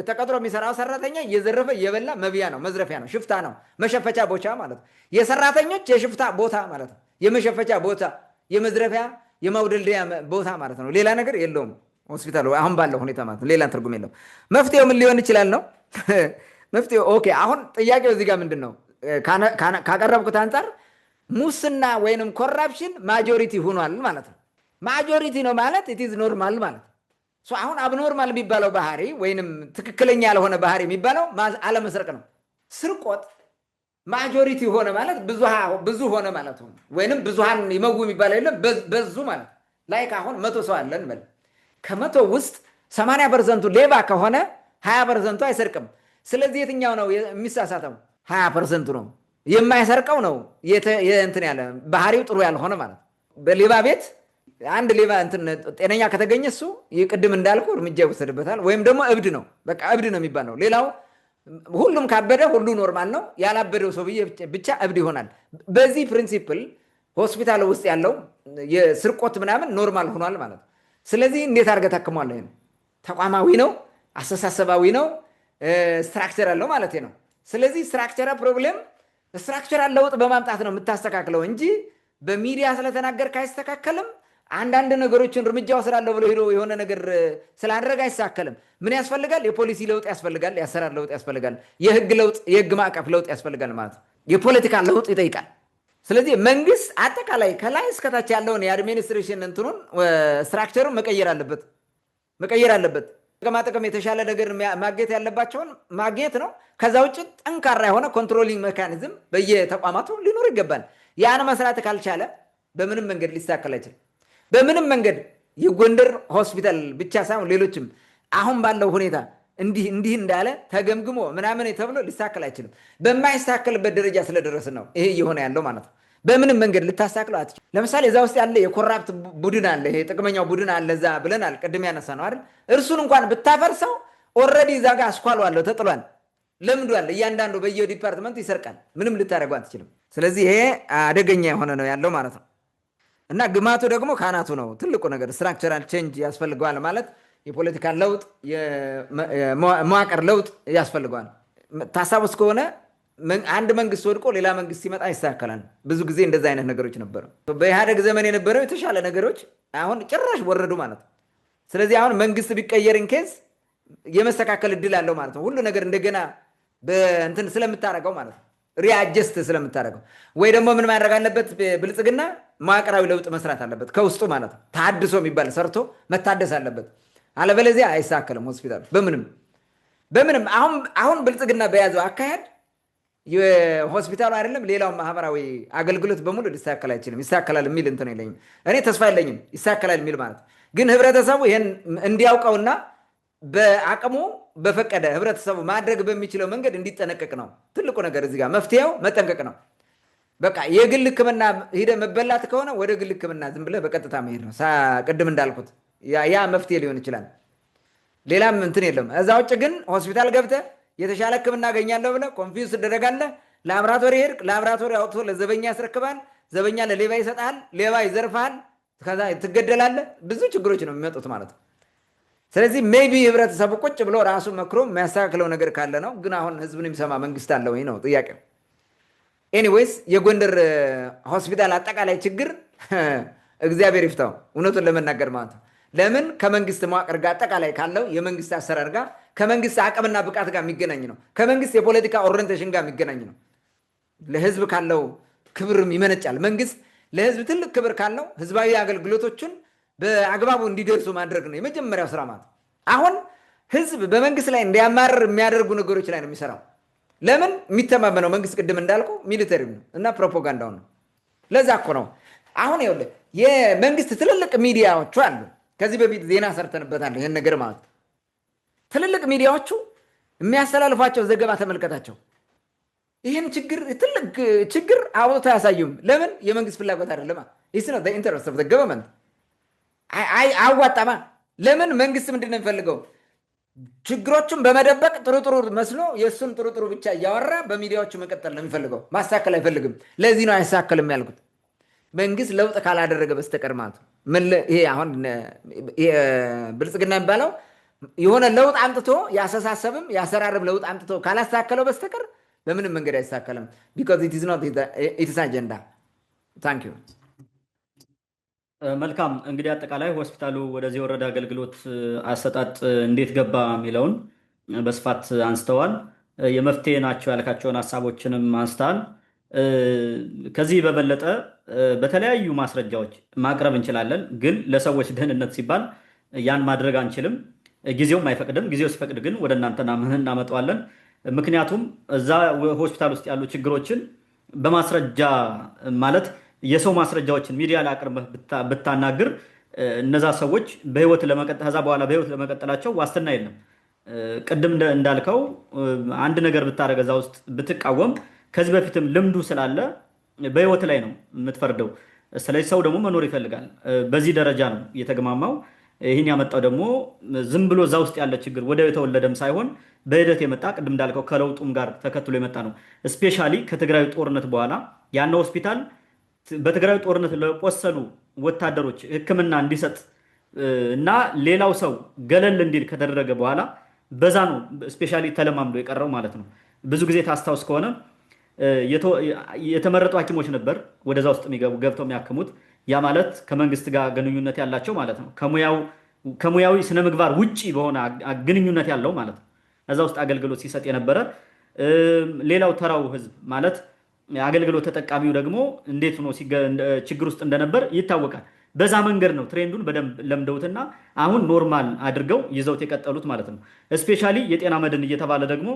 B: ተቀጥሮ የሚሰራው ሰራተኛ እየዘረፈ እየበላ መብያ ነው፣ መዝረፊያ ነው፣ ሽፍታ ነው፣ መሸፈቻ ቦታ ማለት ነው። የሰራተኞች የሽፍታ ቦታ ማለት ነው። የመሸፈቻ ቦታ፣ የመዝረፊያ የማውደልደያ ቦታ ማለት ነው። ሌላ ነገር የለውም ሆስፒታሉ አሁን ባለው ሁኔታ ማለት ነው። ሌላ ትርጉም የለውም። መፍትሄው ምን ሊሆን ይችላል ነው መፍትሄው። ኦኬ አሁን ጥያቄው እዚህ ጋር ምንድን ነው? ካቀረብኩት አንጻር ሙስና ወይንም ኮራፕሽን ማጆሪቲ ሆኗል ማለት ነው። ማጆሪቲ ነው ማለት ኢትዝ ኖርማል ማለት ነው። አሁን አብኖርማል የሚባለው ባህሪ ወይንም ትክክለኛ ያልሆነ ባህሪ የሚባለው አለመስረቅ ነው። ስርቆት ማጆሪቲ ሆነ ማለት ብዙ ሆነ ማለት ነው። ወይንም ብዙሃን ይመጉ የሚባለው የለም በዙ ማለት ላይክ አሁን 100 ሰው አለን በል ከ100 ውስጥ 80% ሌባ ከሆነ 20% አይሰርቅም። ስለዚህ የትኛው ነው የሚሳሳተው? 20% ነው የማይሰርቀው ነው እንትን ያለ ባህሪው ጥሩ ያልሆነ ማለት። በሌባ ቤት አንድ ሌባ እንትን ጤነኛ ከተገኘ እሱ ቅድም እንዳልኩ እርምጃ ይወሰድበታል። ወይም ደግሞ እብድ ነው፣ በቃ እብድ ነው የሚባለው። ሌላው ሁሉም ካበደ ሁሉ ኖርማል ነው፣ ያላበደው ሰው ብቻ እብድ ይሆናል። በዚህ ፕሪንሲፕል ሆስፒታል ውስጥ ያለው የስርቆት ምናምን ኖርማል ሆኗል ማለት ነው። ስለዚህ እንዴት አድርገህ ታክሟለህ? ተቋማዊ ነው፣ አስተሳሰባዊ ነው፣ ስትራክቸር አለው ማለት ነው። ስለዚህ ስትራክቸራል ፕሮብሌም ስትራክቸራል ለውጥ በማምጣት ነው የምታስተካክለው እንጂ በሚዲያ ስለተናገርክ አይስተካከልም። አንዳንድ ነገሮችን እርምጃ ወስዳለሁ ብሎ ሄዶ የሆነ ነገር ስላደረገ አይስተካከልም። ምን ያስፈልጋል? የፖሊሲ ለውጥ ያስፈልጋል፣ የአሰራር ለውጥ ያስፈልጋል፣ የህግ ለውጥ፣ የህግ ማዕቀፍ ለውጥ ያስፈልጋል ማለት ነው። የፖለቲካ ለውጥ ይጠይቃል። ስለዚህ መንግስት አጠቃላይ ከላይ እስከታች ያለውን የአድሚኒስትሬሽን እንትኑን ስትራክቸሩን መቀየር አለበት። ጥቅም የተሻለ ነገር ማግኘት ያለባቸውን ማግኘት ነው። ከዛ ውጭ ጠንካራ የሆነ ኮንትሮሊንግ ሜካኒዝም በየተቋማቱ ሊኖር ይገባል። ያን መስራት ካልቻለ በምንም መንገድ ሊስተካከል አይችልም። በምንም መንገድ የጎንደር ሆስፒታል ብቻ ሳይሆን ሌሎችም አሁን ባለው ሁኔታ እንዲህ እንዳለ ተገምግሞ ምናምን ተብሎ ሊስተካከል አይችልም። በማይስተካከልበት ደረጃ ስለደረስን ነው ይሄ እየሆነ ያለው ማለት ነው። በምንም መንገድ ልታስተካክለው አትችልም። ለምሳሌ እዛ ውስጥ ያለ የኮራፕት ቡድን አለ፣ ይሄ ጥቅመኛው ቡድን አለ እዛ ብለናል፣ ቅድም ያነሳ ነው አይደል? እርሱን እንኳን ብታፈርሰው ኦልሬዲ እዛ ጋር አስኳሉ አለው፣ ተጥሏል፣ ለምዷል። እያንዳንዱ በየዲፓርትመንቱ ይሰርቃል። ምንም ልታደርገው አትችልም። ስለዚህ ይሄ አደገኛ የሆነ ነው ያለው ማለት ነው። እና ግማቱ ደግሞ ካናቱ ነው ትልቁ ነገር። ስትራክቸራል ቼንጅ ያስፈልገዋል ማለት የፖለቲካ ለውጥ፣ የመዋቅር ለውጥ ያስፈልገዋል። ታሳቡስ ከሆነ አንድ መንግስት ወድቆ ሌላ መንግስት ሲመጣ ይስተካከላል። ብዙ ጊዜ እንደዛ አይነት ነገሮች ነበሩ። በኢህአደግ ዘመን የነበረው የተሻለ ነገሮች አሁን ጭራሽ ወረዱ ማለት ነው። ስለዚህ አሁን መንግስት ቢቀየር ኢንኬዝ የመስተካከል እድል አለው ማለት ነው። ሁሉ ነገር እንደገና በእንትን ስለምታደርገው ማለት ነው፣ ሪአጀስት ስለምታደርገው። ወይ ደግሞ ምን ማድረግ አለበት? ብልጽግና መዋቅራዊ ለውጥ መስራት አለበት ከውስጡ ማለት ነው። ተሐድሶ የሚባል ሰርቶ መታደስ አለበት። አለበለዚያ አይስተካከልም ሆስፒታሉ በምንም። አሁን ብልጽግና በያዘው አካሄድ የሆስፒታሉ አይደለም ሌላው ማህበራዊ አገልግሎት በሙሉ ሊስተካከል አይችልም። ይስተካከላል የሚል እንትን የለኝም እኔ፣ ተስፋ የለኝም ይስተካከላል የሚል ማለት ግን ህብረተሰቡ ይሄን እንዲያውቀውና በአቅሙ በፈቀደ ህብረተሰቡ ማድረግ በሚችለው መንገድ እንዲጠነቀቅ ነው ትልቁ ነገር። እዚህ ጋር መፍትሄው መጠንቀቅ ነው። በቃ የግል ሕክምና ሂደ መበላት ከሆነ ወደ ግል ሕክምና ዝም ብለህ በቀጥታ መሄድ ነው። ቅድም እንዳልኩት ያ መፍትሄ ሊሆን ይችላል። ሌላም እንትን የለም። እዛ ውጭ ግን ሆስፒታል ገብተህ የተሻለ ሕክምና አገኛለሁ ብለህ ኮንፊውዝ ትደረጋለህ። ላብራቶሪ ሄድክ፣ ላብራቶሪ አውጥቶ ለዘበኛ ያስረክባል፣ ዘበኛ ለሌባ ይሰጣል፣ ሌባ ይዘርፋል፣ ከዛ ትገደላለህ። ብዙ ችግሮች ነው የሚመጡት ማለት ነው። ስለዚህ ሜይቢ ህብረተሰቡ ቁጭ ብሎ ራሱ መክሮ የሚያስተካክለው ነገር ካለ ነው። ግን አሁን ህዝብን የሚሰማ መንግስት አለ ወይ ነው ጥያቄው። ኤኒዌይስ የጎንደር ሆስፒታል አጠቃላይ ችግር እግዚአብሔር ይፍታው እውነቱን ለመናገር ማለት ነው። ለምን ከመንግስት መዋቅር ጋር አጠቃላይ ካለው የመንግስት አሰራር ጋር ከመንግስት አቅምና ብቃት ጋር የሚገናኝ ነው። ከመንግስት የፖለቲካ ኦሪየንቴሽን ጋር የሚገናኝ ነው። ለህዝብ ካለው ክብርም ይመነጫል። መንግስት ለህዝብ ትልቅ ክብር ካለው ህዝባዊ አገልግሎቶችን በአግባቡ እንዲደርሱ ማድረግ ነው የመጀመሪያው ስራ ማለት። አሁን ህዝብ በመንግስት ላይ እንዲያማርር የሚያደርጉ ነገሮች ላይ ነው የሚሰራው። ለምን? የሚተማመነው መንግስት ቅድም እንዳልኩ ሚሊተሪ ነው እና ፕሮፓጋንዳው ነው። ለዛ እኮ ነው አሁን ይኸውልህ የመንግስት ትልልቅ ሚዲያዎቹ አሉ። ከዚህ በፊት ዜና ሰርተንበታል ይህን ነገር ማለት። ትልልቅ ሚዲያዎቹ የሚያስተላልፏቸው ዘገባ ተመልከታቸው። ይህን ትልቅ ችግር አውጥቶ አያሳዩም። ለምን? የመንግስት ፍላጎት አይደለም። ይስ ነው ኢንተረስት ኦፍ ገቨርንመንት አዋጣማ። ለምን? መንግስት ምንድን ነው የሚፈልገው? ችግሮቹን በመደበቅ ጥሩ መስሎ የእሱን ጥሩ ብቻ እያወራ በሚዲያዎቹ መቀጠል ነው የሚፈልገው። ማስተካከል አይፈልግም። ለዚህ ነው አይሳከልም ያልኩት። መንግስት ለውጥ ካላደረገ በስተቀር ማለት ነው። ይሄ አሁን ብልጽግና የሚባለው የሆነ ለውጥ አምጥቶ ያስተሳሰብም ያሰራርም ለውጥ አምጥቶ ካላስተካከለው በስተቀር በምንም መንገድ አይስተካከልም። ቢኮዝ ኢት ኢዝ ኖት ኢትስ አጀንዳ። ታንክ ዩ።
A: መልካም እንግዲህ አጠቃላይ ሆስፒታሉ ወደዚህ የወረደ አገልግሎት አሰጣጥ እንዴት ገባ የሚለውን በስፋት አንስተዋል። የመፍትሄ ናቸው ያልካቸውን ሀሳቦችንም አንስተዋል። ከዚህ በበለጠ በተለያዩ ማስረጃዎች ማቅረብ እንችላለን፣ ግን ለሰዎች ደህንነት ሲባል ያን ማድረግ አንችልም። ጊዜውም አይፈቅድም። ጊዜው ሲፈቅድ ግን ወደ እናንተ እናመጣዋለን። ምክንያቱም እዛ ሆስፒታል ውስጥ ያሉ ችግሮችን በማስረጃ ማለት የሰው ማስረጃዎችን ሚዲያ ላይ አቅርበህ ብታናግር እነዛ ሰዎች ከዛ በኋላ በህይወት ለመቀጠላቸው ዋስትና የለም። ቅድም እንዳልከው አንድ ነገር ብታደርግ እዛ ውስጥ ብትቃወም ከዚህ በፊትም ልምዱ ስላለ በህይወት ላይ ነው የምትፈርደው። ስለዚህ ሰው ደግሞ መኖር ይፈልጋል። በዚህ ደረጃ ነው የተገማማው። ይህን ያመጣው ደግሞ ዝም ብሎ እዛ ውስጥ ያለ ችግር ወደ የተወለደም ሳይሆን በሂደት የመጣ ቅድም እንዳልከው ከለውጡም ጋር ተከትሎ የመጣ ነው። ስፔሻሊ ከትግራይ ጦርነት በኋላ ያን ሆስፒታል በትግራይ ጦርነት ለቆሰሉ ወታደሮች ሕክምና እንዲሰጥ እና ሌላው ሰው ገለል እንዲል ከተደረገ በኋላ በዛ ነው ስፔሻሊ ተለማምዶ የቀረው ማለት ነው። ብዙ ጊዜ ታስታውስ ከሆነ የተመረጡ ሐኪሞች ነበር ወደዛ ውስጥ ገብተው የሚያክሙት። ያ ማለት ከመንግስት ጋር ግንኙነት ያላቸው ማለት ነው። ከሙያዊ ስነ ምግባር ውጪ በሆነ ግንኙነት ያለው ማለት ነው። እዛ ውስጥ አገልግሎት ሲሰጥ የነበረ ሌላው ተራው ህዝብ ማለት አገልግሎት ተጠቃሚው ደግሞ እንዴት ሆኖ ችግር ውስጥ እንደነበር ይታወቃል። በዛ መንገድ ነው ትሬንዱን በደንብ ለምደውትና አሁን ኖርማል አድርገው ይዘውት የቀጠሉት ማለት ነው። እስፔሻሊ የጤና መድን እየተባለ ደግሞ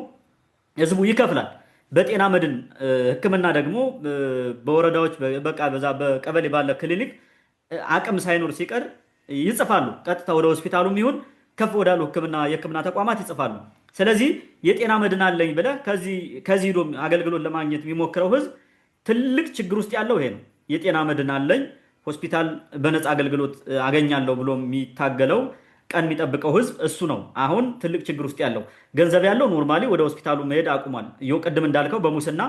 A: ህዝቡ ይከፍላል። በጤና መድን ህክምና ደግሞ በወረዳዎች በቃ በዛ በቀበሌ ባለ ክሊኒክ አቅም ሳይኖር ሲቀር ይጽፋሉ። ቀጥታ ወደ ሆስፒታሉም ይሁን ከፍ ወዳሉ የህክምና ተቋማት ይጽፋሉ። ስለዚህ የጤና መድን አለኝ ብለህ ከዚህ ሄዶ አገልግሎት ለማግኘት የሚሞክረው ህዝብ ትልቅ ችግር ውስጥ ያለው ይሄ ነው። የጤና መድን አለኝ ሆስፒታል በነፃ አገልግሎት አገኛለሁ ብሎ የሚታገለው ቀን የሚጠብቀው ህዝብ እሱ ነው አሁን ትልቅ ችግር ውስጥ ያለው። ገንዘብ ያለው ኖርማሊ ወደ ሆስፒታሉ መሄድ አቁሟል። ቅድም እንዳልከው በሙስና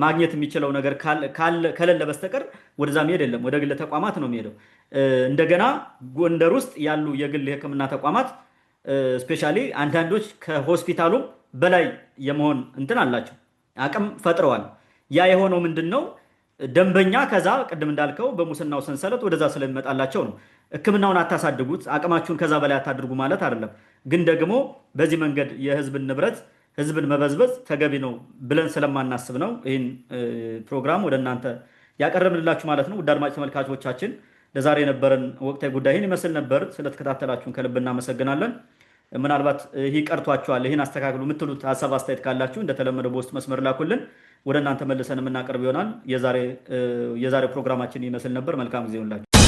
A: ማግኘት የሚችለው ነገር ከሌለ በስተቀር ወደዛ መሄድ የለም፣ ወደ ግል ተቋማት ነው የሚሄደው። እንደገና ጎንደር ውስጥ ያሉ የግል የህክምና ተቋማት ስፔሻሊ አንዳንዶች ከሆስፒታሉ በላይ የመሆን እንትን አላቸው፣ አቅም ፈጥረዋል። ያ የሆነው ምንድን ነው? ደንበኛ ከዛ ቅድም እንዳልከው በሙስናው ሰንሰለት ወደዛ ስለሚመጣላቸው ነው። ህክምናውን አታሳድጉት፣ አቅማችሁን ከዛ በላይ አታድርጉ ማለት አይደለም። ግን ደግሞ በዚህ መንገድ የህዝብን ንብረት ህዝብን መበዝበዝ ተገቢ ነው ብለን ስለማናስብ ነው ይህን ፕሮግራም ወደ እናንተ ያቀረብንላችሁ ማለት ነው። ውድ አድማጭ ተመልካቾቻችን ለዛሬ የነበረን ወቅታዊ ጉዳይ ይህን ይመስል ነበር። ስለተከታተላችሁን ከልብ እናመሰግናለን። ምናልባት ይህ ቀርቷችኋል፣ ይህን አስተካክሉ የምትሉት ሀሳብ አስተያየት ካላችሁ እንደተለመደው በውስጥ መስመር ላኩልን፣ ወደ እናንተ መልሰን የምናቀርብ ይሆናል። የዛሬ ፕሮግራማችን ይመስል ነበር። መልካም ጊዜ ይሁንላችሁ።